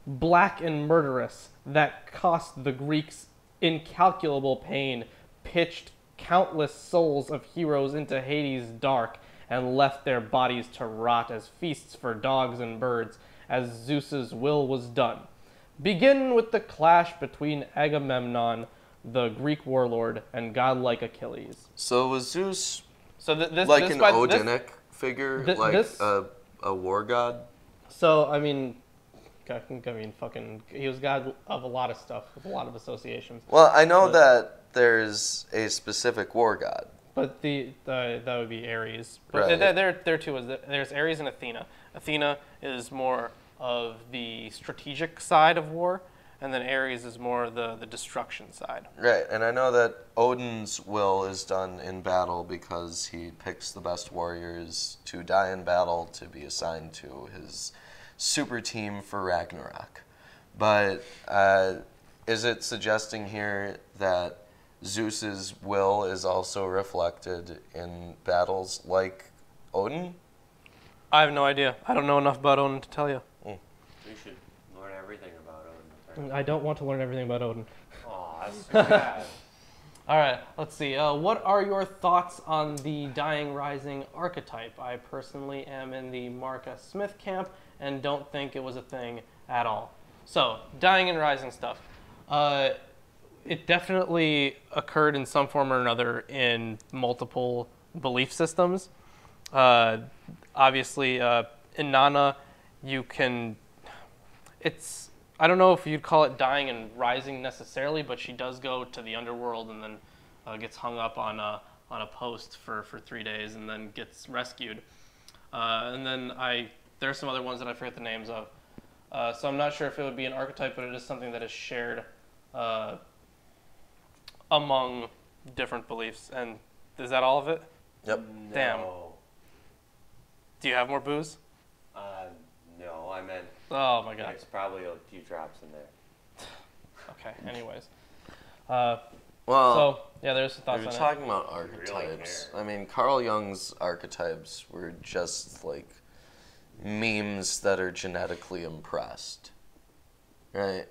black and murderous, that cost the Greeks incalculable pain, pitched countless souls of heroes into Hades' dark, and left their bodies to rot as feasts for dogs and birds, as Zeus's will was done. Begin with the clash between Agamemnon, the Greek warlord, and godlike Achilles. So was Zeus So this like this an by- Odinic figure, like this- a war god? So I mean, fucking, he was god of a lot of stuff with a lot of associations. Well, I know But- that there's a specific war god. But that would be Ares. But Right. there too is there's Ares and Athena. Athena is more of the strategic side of war, and then Ares is more the destruction side. Right, and I know that Odin's will is done in battle because he picks the best warriors to die in battle to be assigned to his super team for Ragnarok. But is it suggesting here that Zeus's will is also reflected in battles like Odin? I have no idea. I don't know enough about Odin to tell you. We should learn everything about Odin. I don't want to learn everything about Odin. Oh, that's too bad. All right, let's see. What are your thoughts on the Dying Rising archetype? I personally am in the Mark S. Smith camp and don't think it was a thing at all. So, Dying and Rising stuff. It definitely occurred in some form or another in multiple belief systems. Obviously, Inanna, you can... I don't know if you'd call it dying and rising necessarily, but she does go to the underworld and then gets hung up on a post for 3 days and then gets rescued. And then there are some other ones that I forget the names of. So I'm not sure if it would be an archetype, but it is something that is shared among different beliefs. And is that all of it? Yep. Damn. No. Do you have more booze? No, I meant Oh my god. there's probably a few drops in there. Okay, anyways. Well, So, yeah, there's some we thoughts were on it. talking about Really archetypes. care. I mean, Carl Jung's archetypes were just like memes that are genetically impressed, right?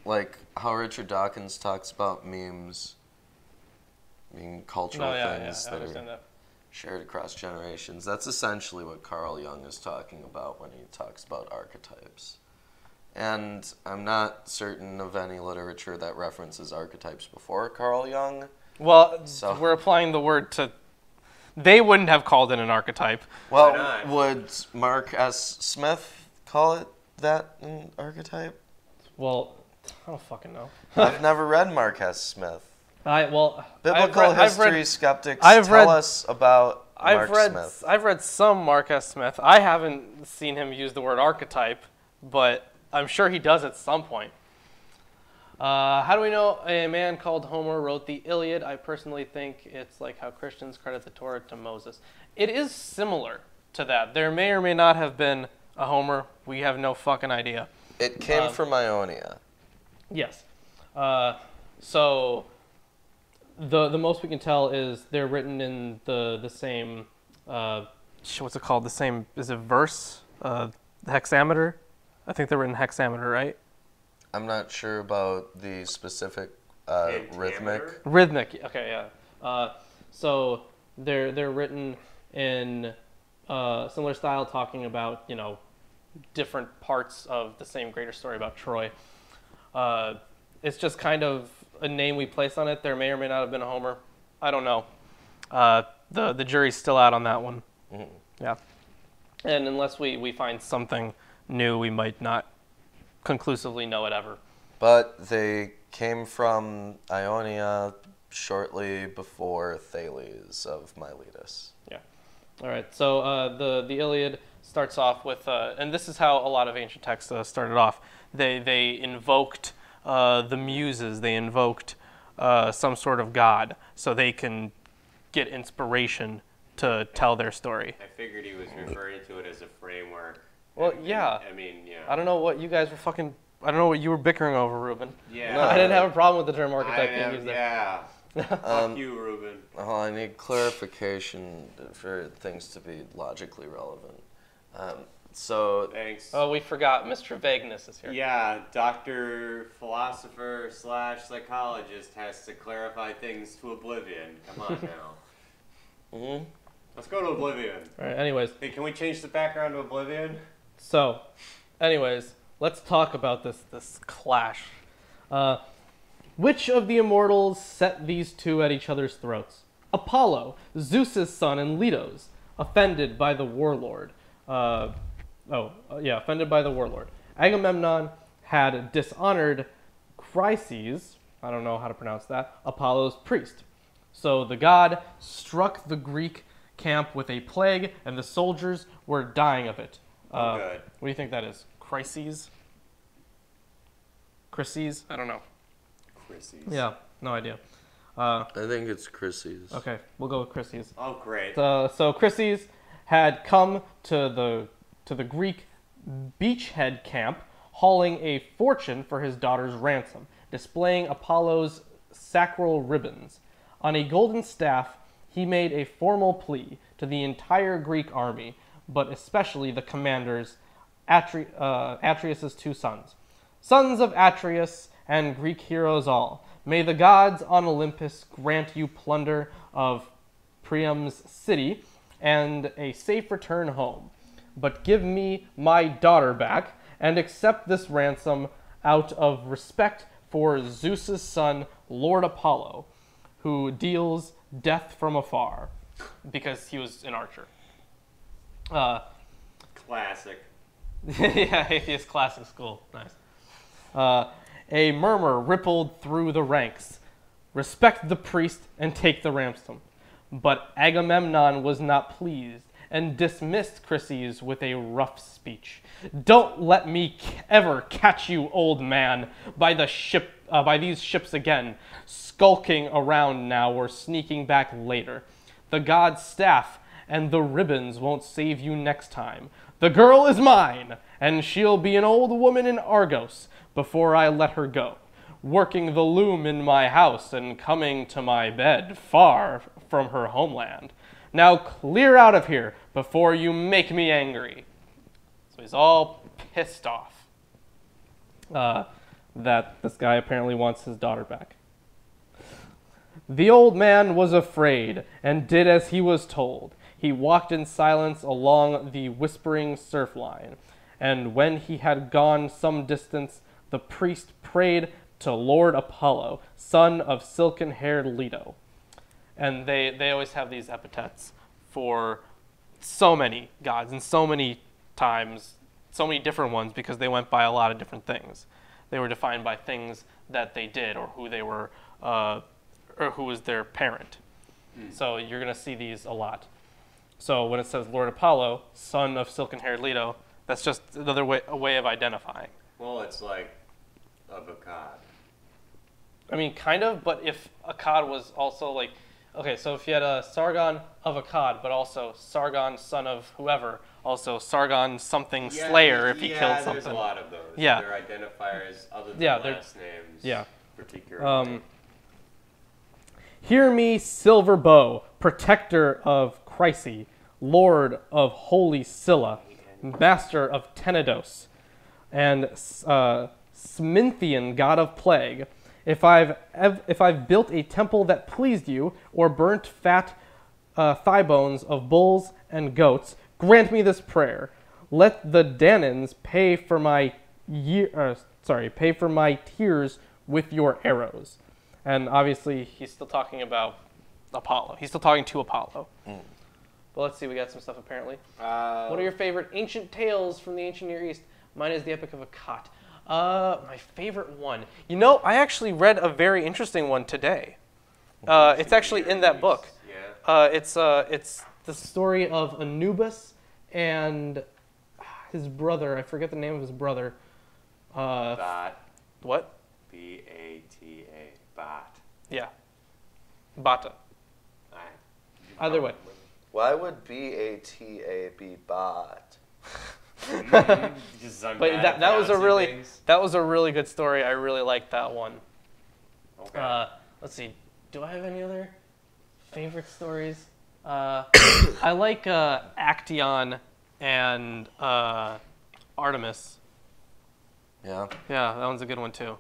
Like how Richard Dawkins talks about memes being cultural No, yeah, things I that are understand that. shared across generations. That's essentially what Carl Jung is talking about when he talks about archetypes. And I'm not certain of any literature that references archetypes before Carl Jung. Well, So- we're applying the word to... They wouldn't have called it an archetype. Well, Why not? would Mark S. Smith call it that an archetype? Well, I don't fucking know. I've never read Mark S. Smith. Biblical history skeptics I've tell read- us about Mark Smith. I've read some Mark S. Smith. I haven't seen him use the word archetype, but I'm sure he does at some point. How do we know a man called Homer wrote the Iliad? I personally think it's like how Christians credit the Torah to Moses. It is similar to that. There may or may not have been a Homer. We have no fucking idea. It came from Ionia. Yes. So the most we can tell is they're written in the same what's it called? The same, is it verse? Hexameter? I think they're written hexameter, right? I'm not sure about the specific rhythmic. Pentameter? Rhythmic. Okay, yeah. So they're written in similar style, talking about different parts of the same greater story about Troy. It's just kind of a name we place on it. There may or may not have been a Homer. I don't know. The jury's still out on that one. Mhm. Yeah. And unless we find something new, we might not conclusively know it ever. But they came from Ionia shortly before Thales of Miletus. Yeah. All right. So the Iliad starts off with, and this is how a lot of ancient texts started off. They invoked the muses. They invoked some sort of god so they can get inspiration to tell their story. I figured he was referring to it as a framework. Well, And- yeah. I mean, yeah. I don't know what you guys were fucking. I don't know what you were bickering over, Ruben. Yeah. I didn't have a problem with the term I archetype being am, used there. yeah. Fuck you, Ruben. Well, I need clarification for things to be logically relevant. So, Thanks. Oh, we forgot. Mr. Vagueness is here. Yeah, Dr. Philosopher / Psychologist has to clarify things to oblivion. Come on now. mhm. Let's go to oblivion. All right. Anyways, Hey, can we change the background to oblivion? so, anyways, let's talk about this clash. Which of the immortals set these two at each other's throats? Apollo, Zeus's son and Leto's, offended by the warlord. Offended by the warlord. Agamemnon had dishonored Chryses, I don't know how to pronounce that, Apollo's priest. So the god struck the Greek camp with a plague, and the soldiers were dying of it. Oh, good. What do you think that is? Chryses? Chryses? I don't know. Chrissy's. Yeah, no idea. I think it's Chrissy's. Okay, we'll go with Chryses. Oh, great. So Chryses had come to the Greek beachhead camp, hauling a fortune for his daughter's ransom, displaying Apollo's sacral ribbons. On a golden staff, he made a formal plea to the entire Greek army, but especially the commanders, Atreus' two sons. Sons of Atreus and Greek heroes all, may the gods on Olympus grant you plunder of Priam's city and a safe return home. But give me my daughter back and accept this ransom out of respect for Zeus's son, Lord Apollo, who deals death from afar, because he was an archer. Classic. Yeah, atheist classic school. Nice. A murmur rippled through the ranks. Respect the priest and take the ransom. But Agamemnon was not pleased and dismissed Chryses with a rough speech. Don't let me ever catch you, old man, by these ships again, skulking around now or sneaking back later. The god's staff and the ribbons won't save you next time. The girl is mine, and she'll be an old woman in Argos before I let her go, working the loom in my house and coming to my bed far from her homeland. Now clear out of here before you make me angry. So he's all pissed off that this guy apparently wants his daughter back. The old man was afraid and did as he was told. He walked in silence along the whispering surf line, and when he had gone some distance, the priest prayed to Lord Apollo, son of silken-haired Leto. And they always have these epithets for so many gods and so many times, so many different ones, because they went by a lot of different things. They were defined by things that they did or who they were, or who was their parent. So you're going to see these a lot. So when it says Lord Apollo, son of silken-haired Leto, that's just another a way of identifying. Well, it's like of a god. I mean, kind of, but if Akkad was also like, okay, so if you had a Sargon of Akkad, but also Sargon, son of whoever, also Sargon something slayer if he killed something. Yeah, there's a lot of those. Yeah. They're identifiers other than Yeah, they're- last names. yeah. Particularly. Hear me, Silver Bow, protector of Chryse, lord of holy Scylla, master of Tenedos, and Sminthean god of plague. If I've built a temple that pleased you, or burnt fat thigh bones of bulls and goats, grant me this prayer. Let the Danaans pay for my tears with your arrows. And obviously, he's still talking about Apollo. He's still talking to Apollo. But let's see, we got some stuff apparently. What are your favorite ancient tales from the ancient Near East? Mine is the Epic of Akkad. My favorite one. You know, I actually read a very interesting one today. It's actually in that book. Yeah. It's the story of Anubis and his brother. I forget the name of his brother. Bot. What? B-A-T-A. Bot. Yeah. Bata. Either way. Why would BATA be bot? Just But that was a really good story. I really liked that one. Okay. Let's see. Do I have any other favorite stories? I like Actaeon and Artemis. Yeah. Yeah, that one's a good one too.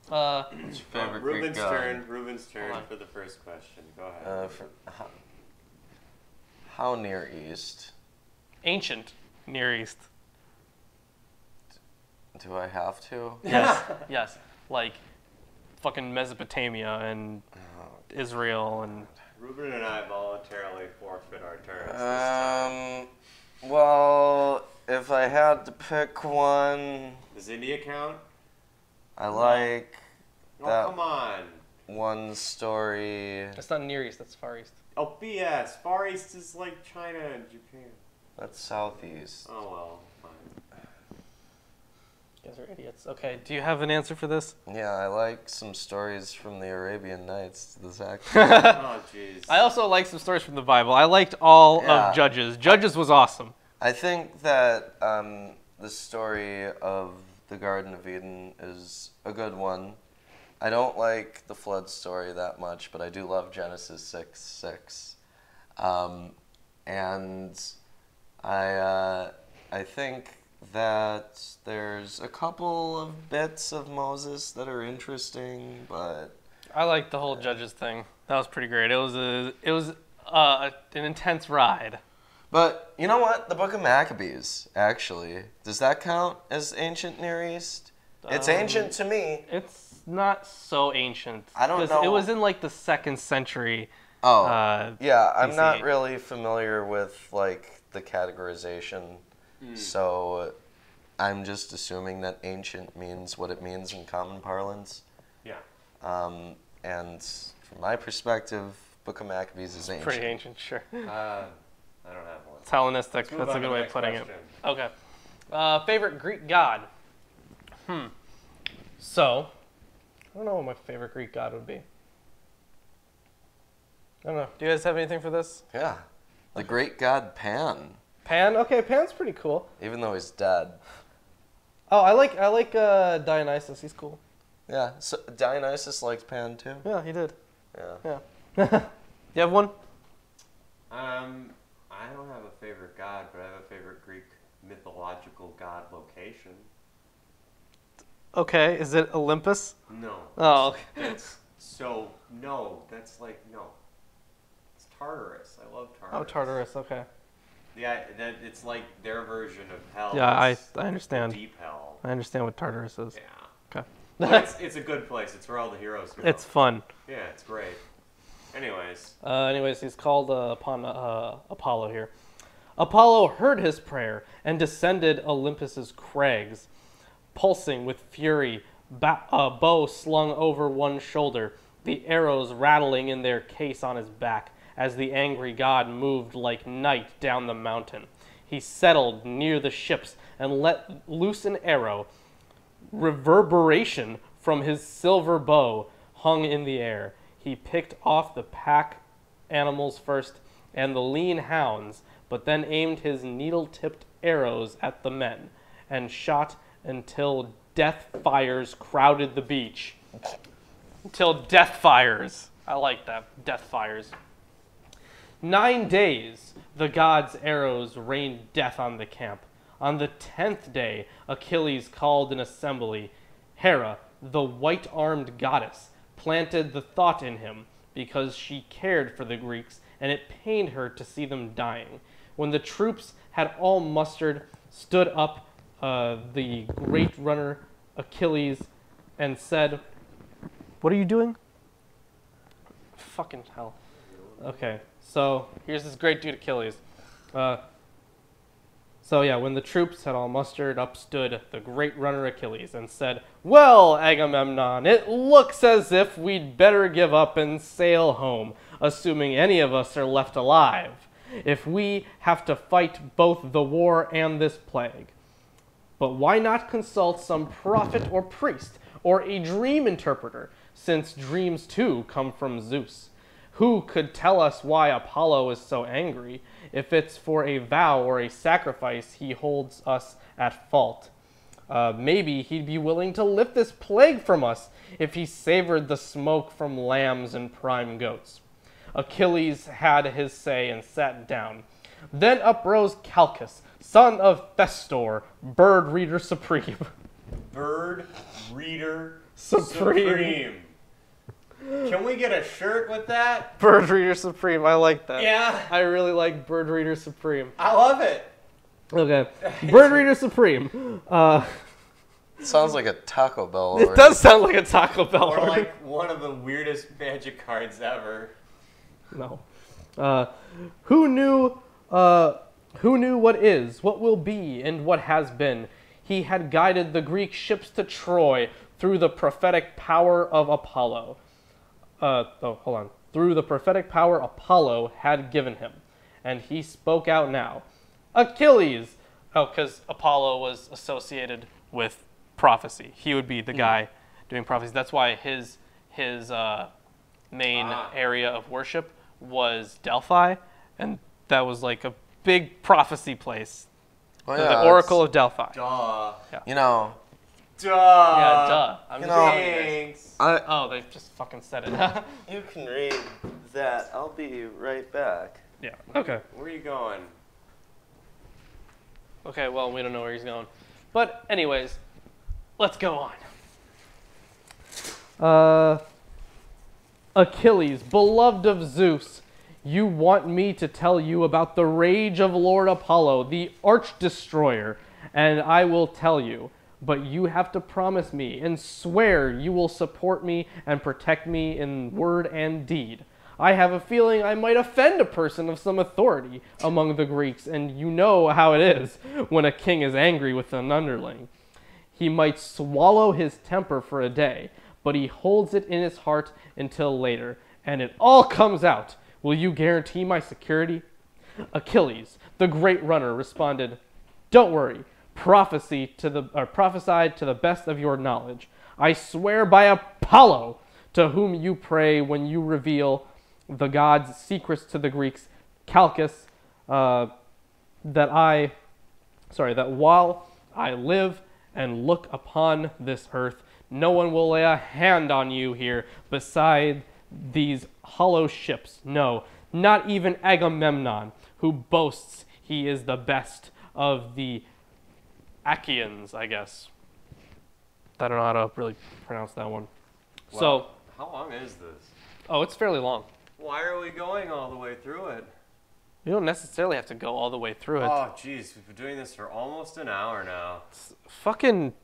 What's your favorite Greek Ruben's god? turn. Ruben's turn Hold on. for the first question. Go ahead. How Near East? Ancient Near East. Do I have to? Yes, yes. Like fucking Mesopotamia and Israel and. Ruben and I voluntarily forfeit our turns this time. Well, if I had to pick one, Does India count? I like Oh, that come on. one story. That's not Near East. That's Far East. Oh, BS. Far East is like China and Japan. That's Southeast. Oh, well, fine. You guys are idiots. Okay. Do you have an answer for this? Yeah, I like some stories from the Arabian Nights. This act. Oh, jeez. I also like some stories from the Bible. I liked all Yeah. of Judges. Judges was awesome. I think that the story of the Garden of Eden is a good one. I don't like the flood story that much, but I do love Genesis 6:6. And I think that there's a couple of bits of Moses that are interesting, but I liked the whole Judges thing. That was pretty great. It was an intense ride. But you know what? The Book of Maccabees, actually, does that count as ancient Near East? It's ancient to me. It's not so ancient. I don't 'cause know. It was in like the 2nd century. Oh, yeah. I'm BC. not really familiar with like the categorization, so I'm just assuming that ancient means what it means in common parlance. Yeah. And from my perspective, Book of Maccabees is ancient. Pretty ancient, sure. I don't have one. It's Hellenistic. Let's move That's on a to good the way of next putting it. question. Okay. Favorite Greek god? So, I don't know what my favorite Greek god would be. I don't know. Do you guys have anything for this? Yeah. The great god Pan, Pan? Okay, Pan's pretty cool. even though he's dead. Oh, I like Dionysus. He's cool. Yeah, so Dionysus likes Pan too. Yeah, he did. Yeah. Yeah. You have one? I don't have a favorite god, but I have a favorite Greek mythological god location. Okay. Is it Olympus? No. Oh, okay. That's so no. That's like no. It's Tartarus. I love Tartarus. Oh, Tartarus. Okay. Yeah, it's like their version of hell. Yeah, It's I understand. Deep hell. I understand what Tartarus is. Yeah. Okay. But it's a good place. It's where all the heroes go. It's fun. Yeah, it's great. Anyways. Anyways, he's called upon Apollo here. Apollo heard his prayer and descended Olympus's crags, pulsing with fury, bow slung over one shoulder, the arrows rattling in their case on his back as the angry god moved like night down the mountain. He settled near the ships and let loose an arrow. Reverberation from his silver bow hung in the air. He picked off the pack animals first and the lean hounds, but then aimed his needle-tipped arrows at the men and shot until death fires crowded the beach. Until death fires. I like that. Death fires. 9 days the god's arrows rained death on the camp. On the 10th day, Achilles called an assembly. Hera, the white-armed goddess, planted the thought in him because she cared for the Greeks and it pained her to see them dying. When the troops had all mustered, stood up the great runner Achilles and said, "What are you doing?" Fucking hell. Okay, so here's this great dude Achilles. So yeah, when the troops had all mustered, up stood the great runner Achilles and said, "Well, Agamemnon, it looks as if we'd better give up and sail home, assuming any of us are left alive, if we have to fight both the war and this plague. But why not consult some prophet or priest or a dream interpreter? since dreams too come from Zeus. Who could tell us why Apollo is so angry? If it's for a vow or a sacrifice, he holds us at fault. Maybe he'd be willing to lift this plague from us if he savored the smoke from lambs and prime goats. Achilles had his say and sat down. Then uprose Calchas, son of Festor, bird reader supreme. Bird Reader Supreme. Can we get a shirt with that? Bird reader supreme, I like that. Yeah. I really like bird reader supreme. I love it. Okay, bird reader supreme. Sounds like a Taco Bell. It does sound like a Taco Bell. Or order. like one of the weirdest magic cards ever. No. Who knew what is, what will be, and what has been? He had guided the Greek ships to Troy through the prophetic power of Apollo. Through the prophetic power Apollo had given him. And he spoke out now. Achilles! Oh, because Apollo was associated with prophecy. He would be the guy doing prophecy. That's why his main area of worship was Delphi, and that was like a big prophecy place. Oh, The Oracle of Delphi. Duh. You know, Duh. Yeah, duh. I'm You just know- telling you guys. Thanks. Oh, they just fucking said it. you can read that. I'll be right back. Yeah. Okay. Where are you going? Okay, well, we don't know where he's going. But anyways, let's go on. Achilles, beloved of Zeus, you want me to tell you about the rage of Lord Apollo, the arch-destroyer, and I will tell you. But you have to promise me and swear you will support me and protect me in word and deed. I have a feeling I might offend a person of some authority among the Greeks, and you know how it is when a king is angry with an underling. He might swallow his temper for a day, but he holds it in his heart until later, and it all comes out. Will you guarantee my security? Achilles, the great runner, responded, Don't worry. Prophesied to the best of your knowledge. I swear by Apollo, to whom you pray when you reveal the god's secrets to the Greeks, Calchas, that while I live and look upon this earth, no one will lay a hand on you here beside these hollow ships. No, not even Agamemnon, who boasts he is the best of the Achaeans, I guess. I don't know how to really pronounce that one. Well, how long is this? It's fairly long. Why are we going all the way through it? You don't necessarily have to go all the way through it. Oh, jeez, we've been doing this for almost an hour now.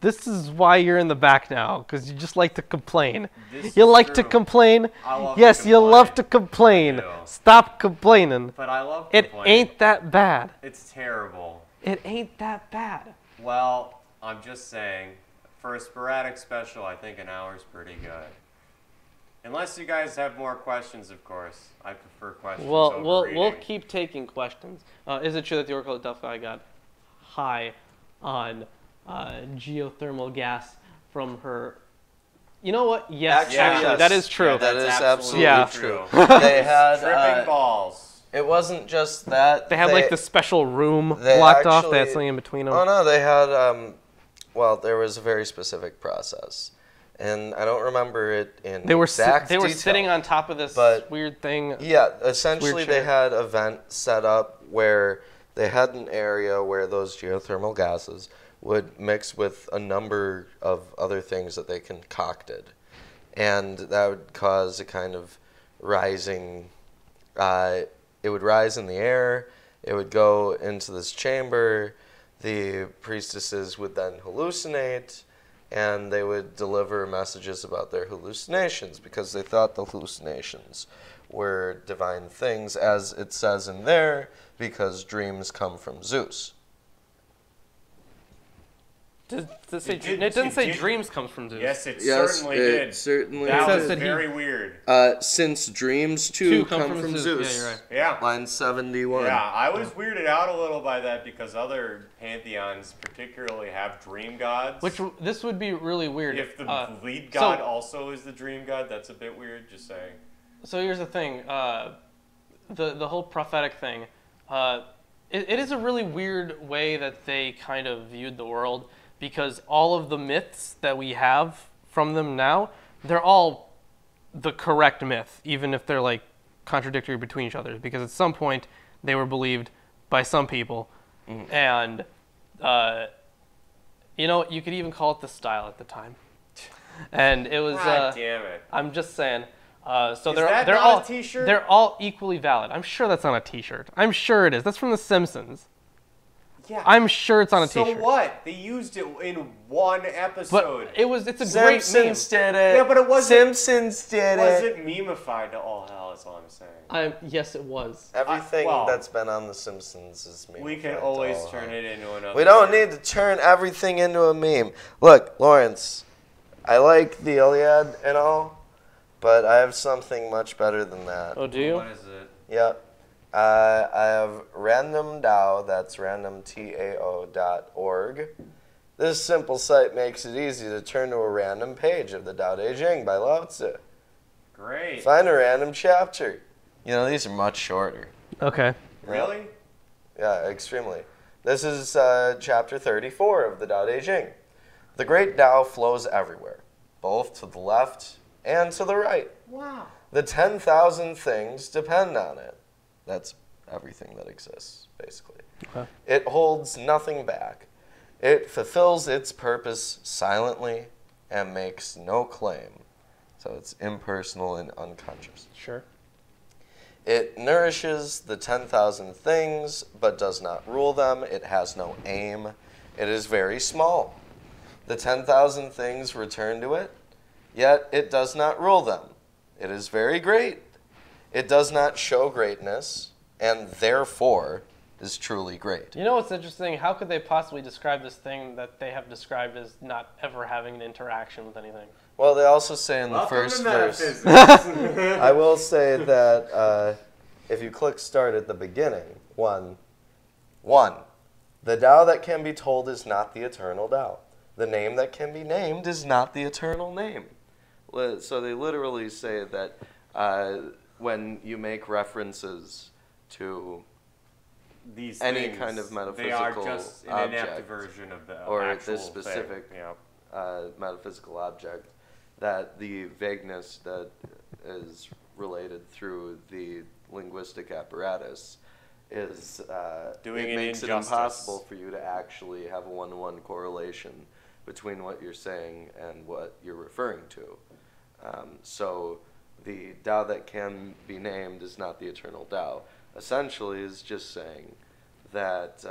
This is why you're in the back now, because you just like to complain. This You is like to true. complain? I love Yes, to you complain. love to complain. I do. Stop complaining. But I love It complaining. ain't that bad. It's terrible. It ain't that bad. Well, I'm just saying, for a sporadic special, I think an hour's pretty good. Unless you guys have more questions, of course. I prefer questions Well, over we'll reading. keep taking questions. Is it true that the Oracle of Delphi got high on geothermal gas from her? You know what? Yes, actually, yes. that is true. Yeah, That that's is absolutely Yeah. true. They had Tripping balls. It wasn't just that. They had like the special room they blocked off. They had actually- something in between them. Oh no, they had. Well, there was a very specific process, and I don't remember it in They were exact they were detail. sitting on top of this but- weird thing. Yeah, essentially they chair. had a vent set up where they had an area where those geothermal gases would mix with a number of other things that they concocted, and that would cause a kind of rising. It would rise in the air. It would go into this chamber. The priestesses would then hallucinate, and they would deliver messages about their hallucinations because they thought the hallucinations were divine things, as it says in there, because dreams come from Zeus. Does it say? It did- It doesn't it say did- dreams comes from Zeus. Yes, it Yes, certainly it did. certainly That says was that he- very weird. Since dreams Two too come come from Yeah, Zeus. you're right. Yeah. Line 71. Yeah, I was weirded out a little by that because other pantheons particularly have dream gods. This would be really weird. if the lead so- god also is the dream god, that's a bit weird, just saying. So here's the thing, the whole prophetic thing, it is a really weird way that they kind of viewed the world, because all of the myths that we have from them now, they're all the correct myth, even if they're like contradictory between each other, because at some point they were believed by some people, and you could even call it the style at the time, and it was. God damn it. I'm just saying. So Is they're that they're not all a t-shirt? they're all equally valid. I'm sure that's on a T-shirt. I'm sure it is. That's from The Simpsons. Yeah. I'm sure it's on a so T-shirt. what? They used it in one episode. But it's a great meme. Simpsons did it. Yeah, but it wasn't- Simpsons did Was it. it memified to all hell, is all I'm saying. Yes, it was. Everything well, that's been on The Simpsons is meme. We can always turn it into another. We don't thing. need to turn everything into a meme. Look, Lawrence, I like the Iliad and all, but I have something much better than that. Oh, do you? What is it? Yep. I have Random DAO, that's randomtao.org. This simple site makes it easy to turn to a random page of the Tao Te Ching by Lao Tzu. Great. Find a random chapter. You know, these are much shorter. Okay. Really? Yeah, extremely. This is chapter 34 of the Tao Te Ching. The great Tao flows everywhere, both to the left and to the right. Wow. The 10,000 things depend on it. That's everything that exists, basically. Okay. It holds nothing back. It fulfills its purpose silently and makes no claim. So it's impersonal and unconscious. Sure. It nourishes the 10,000 things, but does not rule them. It has no aim. It is very small. The 10,000 things return to it, yet it does not rule them. It is very great. It does not show greatness, and therefore is truly great. You know what's interesting? How could they possibly describe this thing that they have described as not ever having an interaction with anything? Well, they also say in the Welcome first to verse, metaphysics. I will say that if you click start at the beginning, one, the Tao that can be told is not the eternal Tao. The name that can be named is not the eternal name. So they literally say that when you make references to These any things, kind of they are metaphysical just an inept object, version of the or actual this specific thing. Yeah. metaphysical object, that the vagueness that is related through the linguistic apparatus is Doing it an makes injustice. it impossible for you to actually have a one-to-one correlation between what you're saying and what you're referring to. So the Tao that can be named is not the eternal Tao. Essentially is just saying that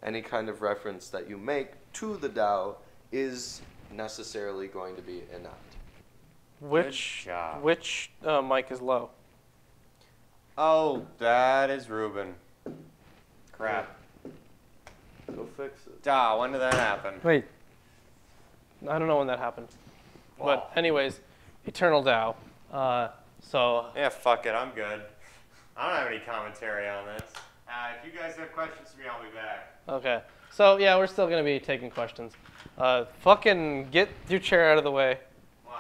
any kind of reference that you make to the Tao is necessarily going to be inept. Which job. mic is low? Oh, that is Ruben. Crap. Go fix it. When did that happen? Wait. I don't know when that happened. But anyways, Eternal Tao. So Yeah, fuck it. I'm good. I don't have any commentary on this. If you guys have questions for me, I'll be back. okay. So yeah, we're still gonna be taking questions. Fucking get your chair out of the way. Why?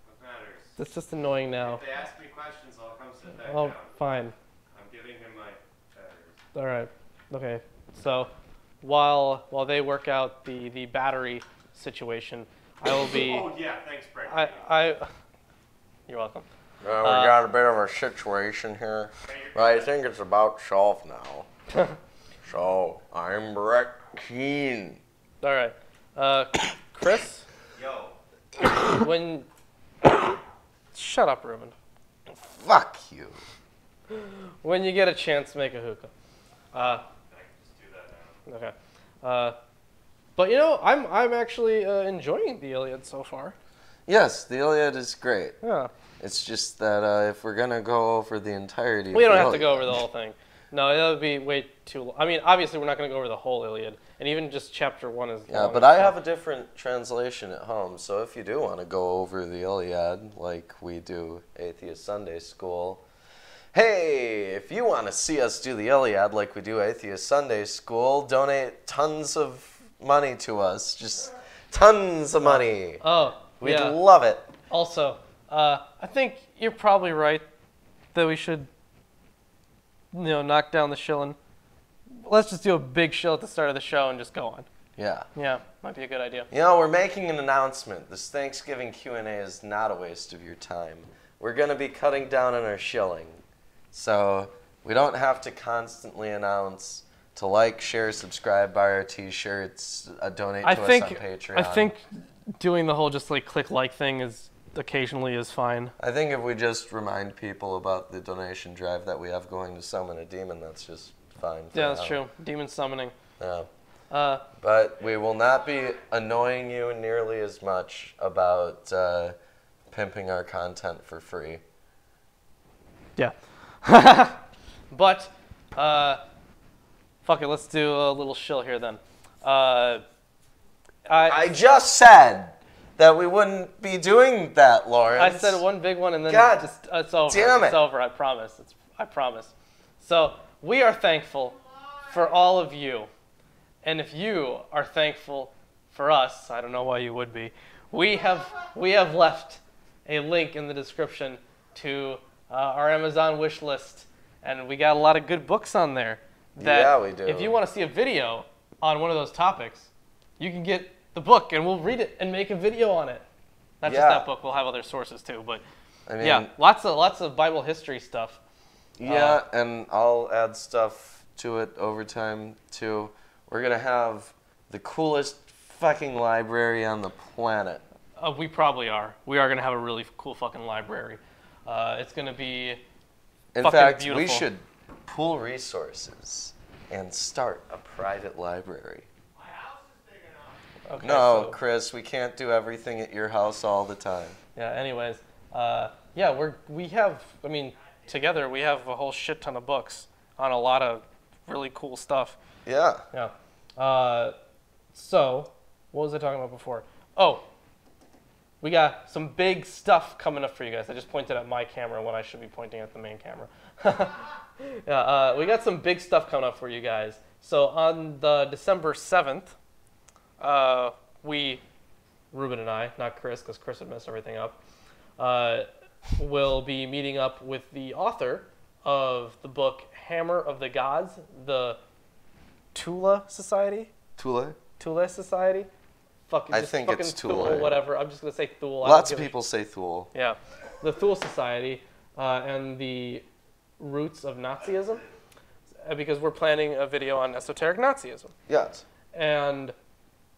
What matters? It's just annoying now. If they ask me questions, I'll come sit back Oh, down. fine. I'm giving him my feathers. All right. Okay. So while they work out the battery situation, I will be. Oh yeah, thanks, Brett. You're welcome. We got a bit of a situation here. But I think it's about solved now. So, I'm Brett Keane. All right. Chris, Yo. when shut up, Ruben. Fuck you. When you get a chance, make a hookah. I can just do that now. Okay. But I'm actually enjoying the Iliad so far. Yes, the Iliad is great. Yeah. It's just that if we're going to go over the entirety We of don't the have to go over Iliad, the whole thing. No, that would be way too long. I mean, obviously, we're not going to go over the whole Iliad, and even just chapter 1 is Yeah, long. but I have a different translation at home, so if you do want to go over the Iliad like we do Atheist Sunday School, hey, if you want to see us do the Iliad like we do Atheist Sunday School, donate tons of money to us. Just tons of money. Oh, We'd yeah. love it. Also, I think you're probably right that we should, knock down the shilling. Let's just do a big shill at the start of the show and just go on. Yeah. Yeah, might be a good idea. We're making an announcement. This Thanksgiving Q&A is not a waste of your time. We're going to be cutting down on our shilling. So we don't have to constantly announce to like, share, subscribe, buy our t-shirts, donate to us on Patreon. I think doing the whole just like click like thing is occasionally is fine. I think if we just remind people about the donation drive that we have going to summon a demon, that's just fine. Yeah, that's true. Demon summoning. Yeah. But we will not be annoying you nearly as much about pimping our content for free. Yeah. But, fuck it, let's do a little shill here then. I just said that we wouldn't be doing that, Lawrence. I said one big one and then God just, it's over. damn it. It's over, I promise. I promise. So, we are thankful for all of you. And if you are thankful for us, I don't know why you would be, we have left a link in the description to our Amazon wish list. And we got a lot of good books on there. Yeah, we do. If you want to see a video on one of those topics, you can get the book and we'll read it and make a video on it. Not just that book, we'll have other sources too. But I mean, yeah, lots of Bible history stuff. Yeah, and I'll add stuff to it over time too. We're going to have the coolest fucking library on the planet. We probably are. We are going to have a really cool fucking library. It's going to be In fucking fact, beautiful. we should pool resources and start a private library. Okay, No, so- Chris, we can't do everything at your house all the time. Yeah, anyways. Together we have a whole shit ton of books on a lot of really cool stuff. Yeah. Yeah. So, what was I talking about before? Oh, we got some big stuff coming up for you guys. I just pointed at my camera when I should be pointing at the main camera. Yeah, we got some big stuff coming up for you guys. So on the December 7th, Ruben and I, not Chris, because Chris would mess everything up, will be meeting up with the author of the book Hammer of the Gods, the Tula Society? Tule? Tule Society? I think it's Thule. Thule, whatever. I'm just going to say Thule. Lots of people say Thule. Yeah. The Thule Society and the roots of Nazism, because we're planning a video on esoteric Nazism. Yes. And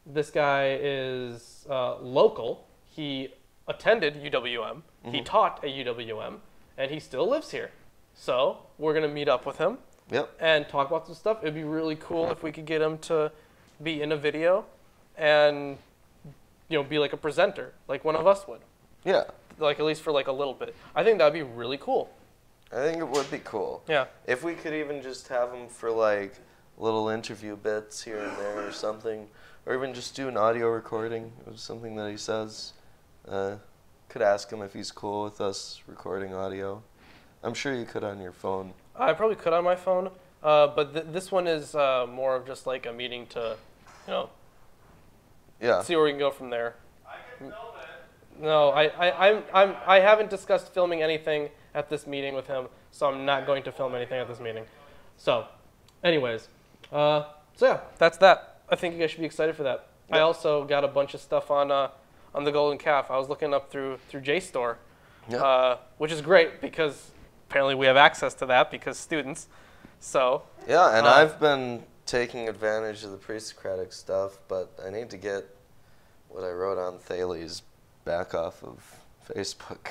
this guy is local. He attended UWM. Mm-hmm. He taught at UWM, and he still lives here. So we're going to meet up with him Yep. and talk about some stuff. It'd be really cool if we could get him to be in a video and, be like a presenter, like one of us would. Yeah. Like at least for like a little bit. I think that'd be really cool. I think it would be cool. Yeah. If we could even just have him for like little interview bits here and there or something, or even just do an audio recording of something that he says. Could ask him if he's cool with us recording audio. I'm sure you could on your phone. I probably could on my phone, but this one is more of just like a meeting to, Yeah. see where we can go from there. I can film it. No, I haven't discussed filming anything at this meeting with him, so I'm not going to film anything at this meeting. So, anyways, so yeah, that's that. I think you guys should be excited for that. Yep. I also got a bunch of stuff on the Golden Calf. I was looking up through JSTOR, which is great because apparently we have access to that because students. So Yeah, and I've been taking advantage of the pre-Socratic stuff, but I need to get what I wrote on Thales back off of Facebook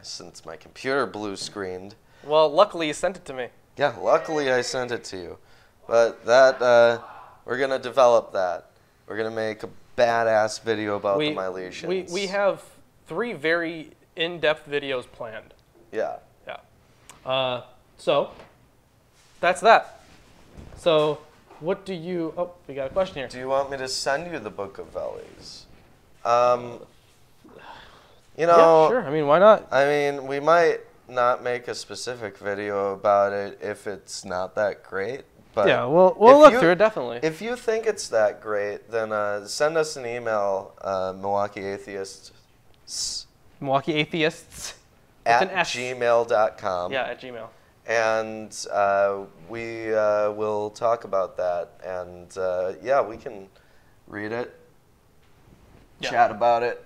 since my computer blue screened. well, luckily you sent it to me. Yeah, luckily I sent it to you. But that, we're going to develop that. We're going to make a badass video about the Milesians. We have 3 very in-depth videos planned. Yeah. Yeah. So, that's that. So, what do you? Oh, we got a question here. Do you want me to send you the Book of Vellies? You know, Yeah, sure. I mean, why not? I mean, we might not make a specific video about it if it's not that great. But Yeah, we'll if look you- through it definitely. If you think it's that great, then send us an email, Milwaukee Atheists Milwaukee Atheists. With at an S. gmail.com. Yeah, at Gmail. And we will talk about that. And yeah, we can read it, Yeah. chat about it.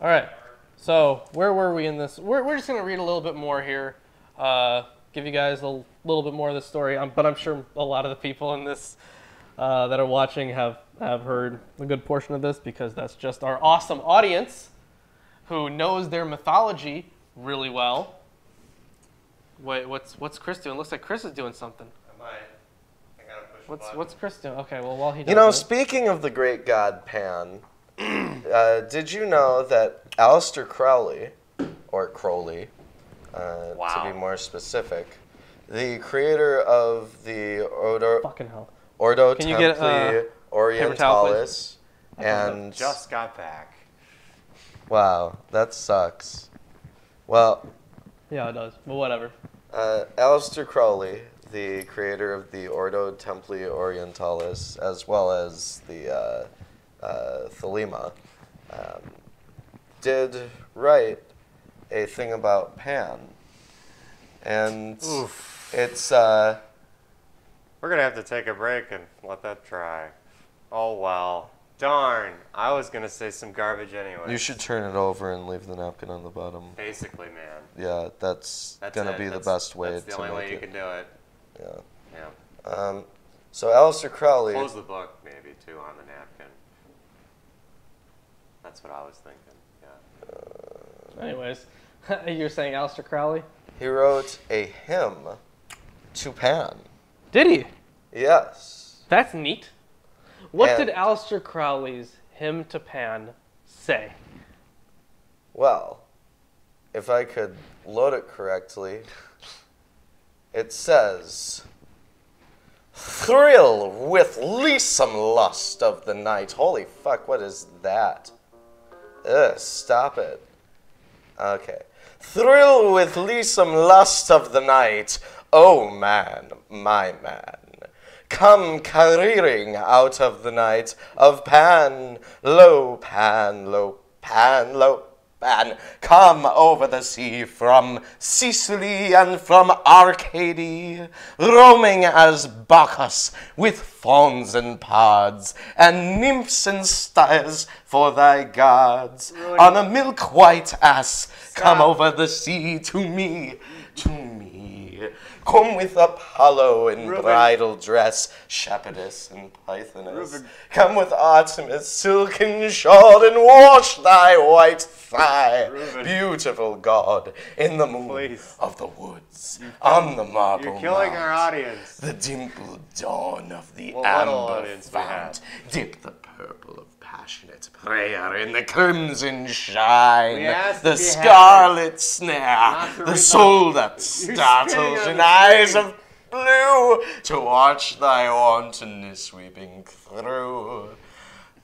All right. So where were we in this? We're just gonna read a little bit more here, give you guys a little bit more of the story. But I'm sure a lot of the people in this that are watching have heard a good portion of this because that's just our awesome audience who knows their mythology really well. Wait, what's Chris doing? Looks like Chris is doing something. I might. I gotta push a button. What's Chris doing? Okay, well while he does You know, that- speaking of the great god Pan, did you know that Aleister Crowley, or Crowley, to Wow. be more specific, the creator of the fucking hell. Ordo Can you get, Templi paper towel, Orientalis, and Just got back. wow, that sucks. Well, Yeah, it does. But whatever. Aleister Crowley, the creator of the Ordo Templi Orientalis, as well as the Thelema, did write a thing about Pan. And it's, We're gonna have to take a break and let that dry. Oh well. Darn. I was gonna say some garbage anyway. you should turn it over and leave the napkin on the bottom. Basically, man. Yeah, that's gonna it. be the That's- best way That's the to only way make you it. can do it. Yeah. Yeah. So Aleister Crowley. Close the book, maybe, too, on the napkin. That's what I was thinking. Yeah. Anyways, you're saying Aleister Crowley? He wrote a hymn to Pan. Did he? Yes. That's neat. What And- did Aleister Crowley's Hymn to Pan say? Well, if I could load it correctly, it says, "Thrill with leesome lust of the night." Holy fuck, what is that? Ugh, stop it. Okay. "Thrill with leesome lust of the night, oh man, my man. Come careering out of the night of Pan, lo Pan, lo Pan, lo Pan. Come over the sea from Sicily and from Arcady, roaming as Bacchus with fauns and pards, and nymphs and styres for thy gods. On a milk-white ass, come over the sea to me, to me. Come with Apollo in Reuben. bridal dress, shepherdess and pythoness. Reuben. Come with Artemis, silken shod, and wash thy white thigh. Reuben. Beautiful God, in the moon Please. of the woods, on the marble You're killing our mount, audience. the dimpled dawn of the Well, what little amber audience we fount. have. Dip the purple of passionate prayer in the crimson shine, We asked the if you had scarlet snare, Not to the read soul that spitting startles on in the eyes screen. of blue, to watch thy wantonness sweeping through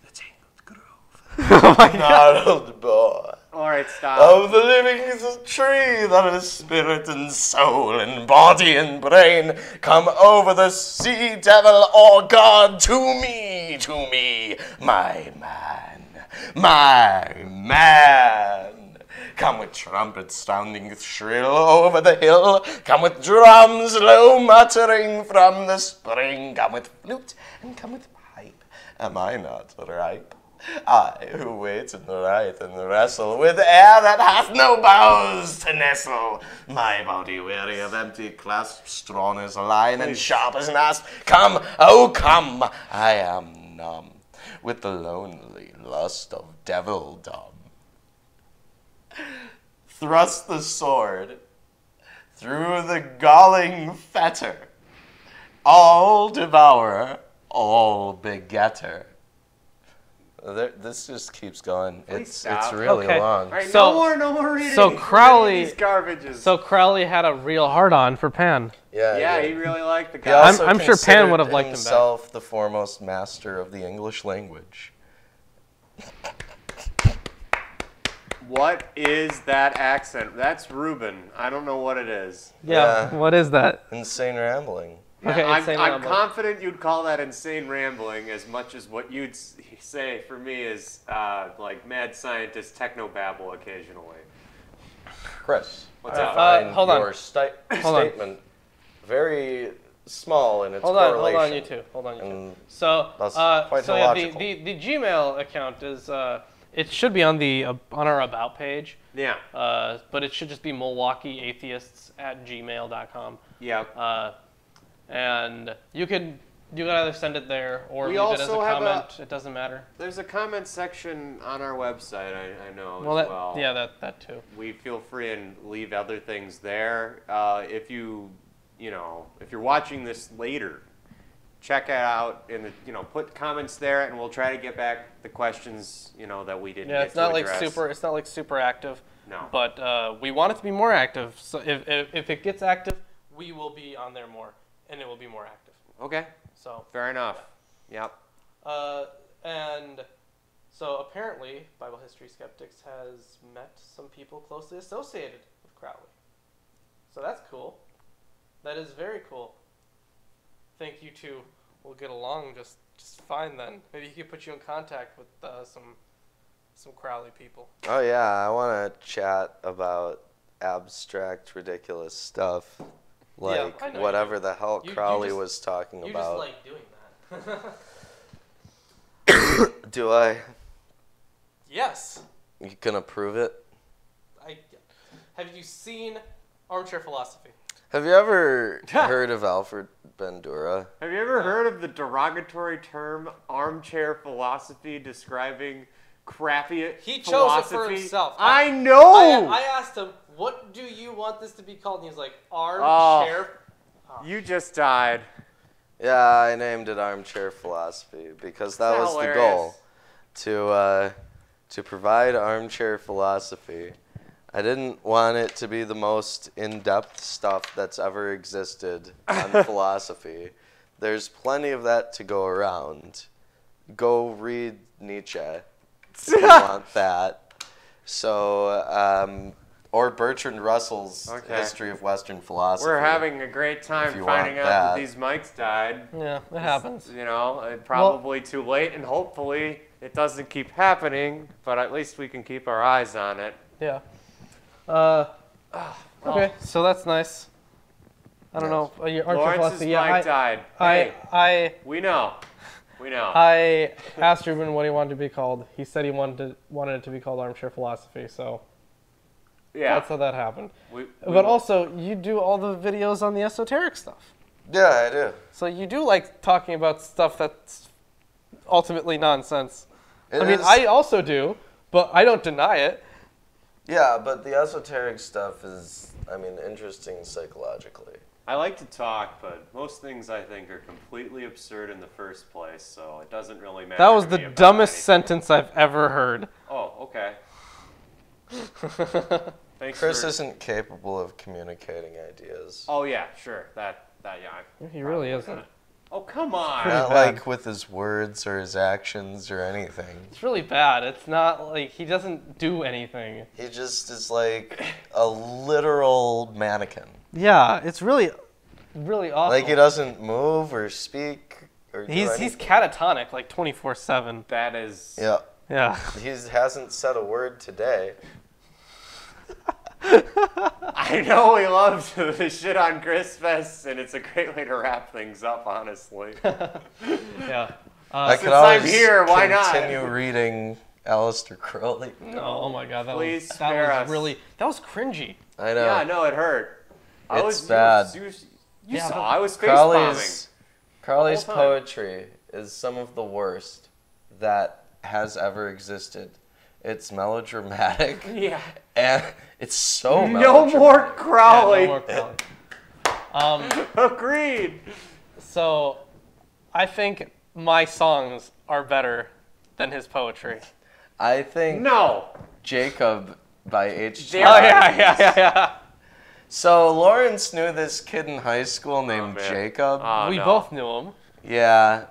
the tangled grove. Oh my God. Gnarled boar Alright, stop. of the living tree that is spirit and soul and body and brain, come over the sea, devil or god, to me, my man, my man. Come with trumpets sounding shrill over the hill, come with drums low muttering from the spring, come with flute and come with pipe. Am I not ripe? I who wait and write and wrestle with air that hath no boughs to nestle, my body weary of empty clasps, strong as a lion and sharp as an asp. Come, oh come, I am numb with the lonely lust of devildom. Thrust the sword through the galling fetter, all devourer, all begetter. This just keeps going. Please It's stop. really Okay. long. All right, So- no more reading. so We're Crowley- reading these garbages. So Crowley had a real hard-on for Pan. yeah, he really liked the He guy. also I'm sure Pan would have considered liked him back. himself the foremost master of the English language. What is that accent? That's Ruben. I don't know what it is. Yeah. Yeah. What is that? Insane rambling. Okay, I'm insane I'm rambling. confident you'd call that insane rambling as much as what you'd say for me is like mad scientist technobabble occasionally. Chris, What's I up? find hold on. your Hold on. statement very small in its Hold on, correlation. you two. Hold on, you two. And So, that's quite so yeah, illogical. the Gmail account is it should be on the on our about page, Yeah. but it should just be MilwaukeeAtheists@gmail.com. Yeah. And you can either send it there or We leave it as a also have comment. It doesn't matter. There's a comment section on our website, I know Well, as that, well. yeah, that too. We feel free and leave other things there. If you're watching this later, check it out in the, put comments there, and we'll try to get back the questions, that we didn't Yeah, get it's to not like address. super. It's not like super active. No. But we want it to be more active. So if it gets active, we will be on there more, and it will be more active. Okay, So fair enough. Yep. and so apparently, Bible History Skeptics has met some people closely associated with Crowley. So that's cool. That is very cool. Think you two will get along just fine then. Maybe he could put you in contact with some Crowley people. Oh yeah, I want to chat about abstract, ridiculous stuff, like I know you whatever do. the hell You Crowley just- was talking You about. just like doing that. Do I? Yes. You gonna prove it? Have you seen Armchair Philosophy? Have you ever heard of Alfred Bandura? Have you ever heard of the derogatory term armchair philosophy describing crappy He chose it for philosophy? himself. I know! I asked him, what do you want this to be called? And he was like, Oh. Armchair. You just died. Yeah, I named it Armchair Philosophy because that was the goal, to provide armchair philosophy. I didn't want it to be the most in-depth stuff that's ever existed on philosophy. There's plenty of that to go around. Go read Nietzsche if you want that. So, or Bertrand Russell's Okay. History of Western Philosophy. We're having a great time If you finding want out that that. these mics died. Yeah, it happens. Probably too late, and hopefully it doesn't keep happening, but at least we can keep our eyes on it. Yeah. Okay, so that's nice. I don't know. Your Armchair Lawrence's Philosophy. mic Yeah, died. Hey, I we know. We know. I asked Ruben what he wanted to be called. He said he wanted it to be called Armchair Philosophy. So yeah. that's how that happened. We But also, you do all the videos on the esoteric stuff. Yeah, I do. So you do like talking about stuff that's ultimately nonsense. It I mean, is- I also do, but I don't deny it. Yeah, but the esoteric stuff is, interesting psychologically. I like to talk, but most things I think are completely absurd in the first place, so it doesn't really matter. That was to the me about dumbest anything. sentence I've ever heard. Oh, okay. Thanks Chris for... isn't capable of communicating ideas. Oh yeah, sure. That yeah. He really isn't. Oh come on. Not bad. like with his words or his actions or anything. It's really bad. It's not like he doesn't do anything. He just is like a literal mannequin. Yeah, it's really awful. Like he doesn't move or speak or do He's anything. catatonic like 24/7. That is. Yeah. Yeah. He hasn't said a word today. I know we love to shit on Chris Fest, and it's a great way to wrap things up, honestly. Yeah. I since could I'm always here, why not? continue reading Aleister Crowley. No, oh my God, Please that spare was us. really cringy. I know. Yeah, no, it hurt. It's bad. You Yeah, saw. but I was face bombing. Crowley's the whole time. poetry is some of the worst that has ever existed. It's melodramatic. Yeah. And it's so No melodramatic. more Yeah, Crowley. no more Crowley. Agreed. So, I think my songs are better than his poetry. I think No. Jacob by H.G. Oh yeah. So Lawrence knew this kid in high school named man. Jacob. Oh, We no. both knew him. Yeah,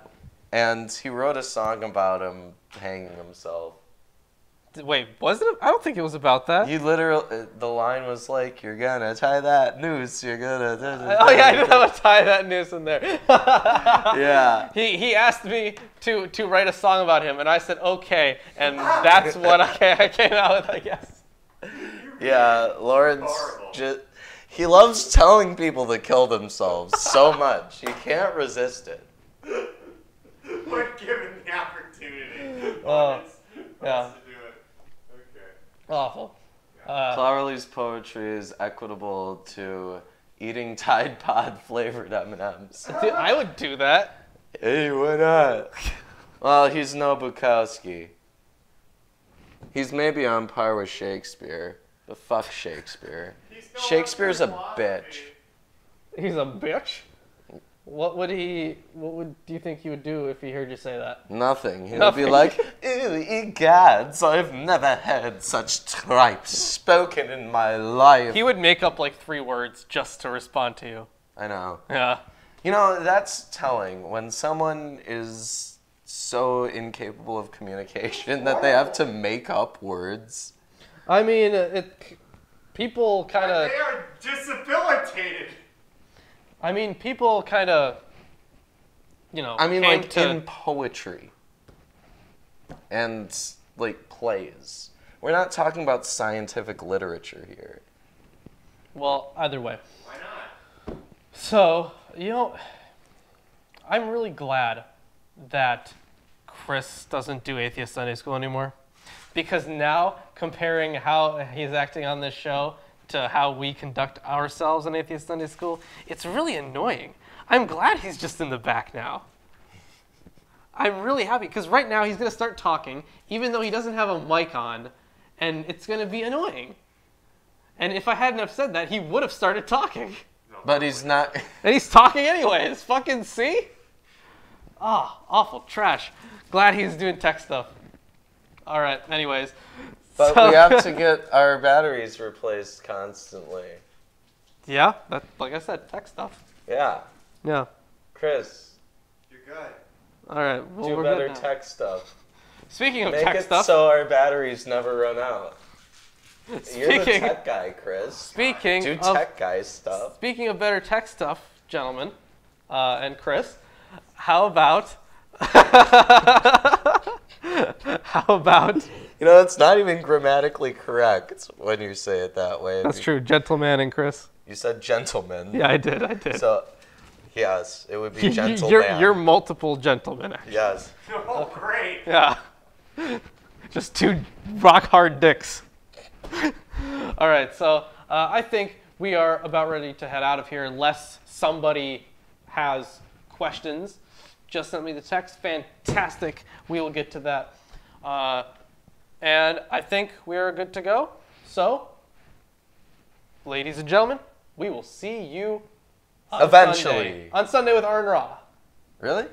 and he wrote a song about him hanging himself. Wait, was it? I don't think it was about that. You literally, the line was like, "You're gonna tie that noose. You're gonna." Oh yeah, I didn't have to tie that noose in there. Yeah. He asked me to write a song about him, and I said okay, and that's what I came out with, I guess. Yeah, Lawrence Horrible. he loves telling people to kill themselves so much. He can't resist it. When given the opportunity. Yeah. To do it. Okay. Awful. Clowerly's poetry is equitable to eating Tide Pod flavored M&Ms. Dude, I would do that. Hey, why not? Well, he's no Bukowski. He's maybe on par with Shakespeare, but fuck Shakespeare. Shakespeare's a bitch. He's a bitch. What would do you think he would do if he heard you say that? Nothing. He'd Nothing. be like, ew, egads, I've never heard such tripe spoken in my life. He would make up like 3 words just to respond to you. I know. Yeah. You know, that's telling. When someone is so incapable of communication that they have to make up words. I mean, people kind of. They are disabilitated. I mean, people kind of. I mean, came like to, in poetry and like plays. We're not talking about scientific literature here. Well, either way. Why not? So, I'm really glad that Chris doesn't do Atheist Sunday School anymore. Because now, comparing how he's acting on this show to how we conduct ourselves in Atheist Sunday School, it's really annoying. I'm glad he's just in the back now. I'm really happy, because right now he's going to start talking, even though he doesn't have a mic on, and it's going to be annoying. And if I hadn't have said that, he would have started talking. But he's not. And he's talking anyways. Fucking see? Ah, awful. Trash. Glad he's doing tech stuff. All right, anyways. But So- we have to get our batteries replaced constantly. Yeah, like I said, tech stuff. Yeah. Yeah. Chris, You're good. All right, well, do we're better good now. tech stuff. Speaking of Make tech it stuff, so our batteries never run out. You're the Speaking- tech guy, Chris. speaking Do of tech guy stuff. speaking of better tech stuff, gentlemen, and Chris, how about how about You know, it's not even grammatically correct when you say it that way. that's true, gentleman and Chris. You said gentleman. Yeah, I did. So, yes, it would be gentleman. You're multiple gentlemen, actually. Yes. Oh, great. Yeah. Just 2 rock hard dicks. All right, so I think we are about ready to head out of here unless somebody has questions. Just send me the text. Fantastic. We will get to that. And I think we're good to go. So, ladies and gentlemen, we will see you on Eventually. Sunday, on Sunday with Arn Ra. Really?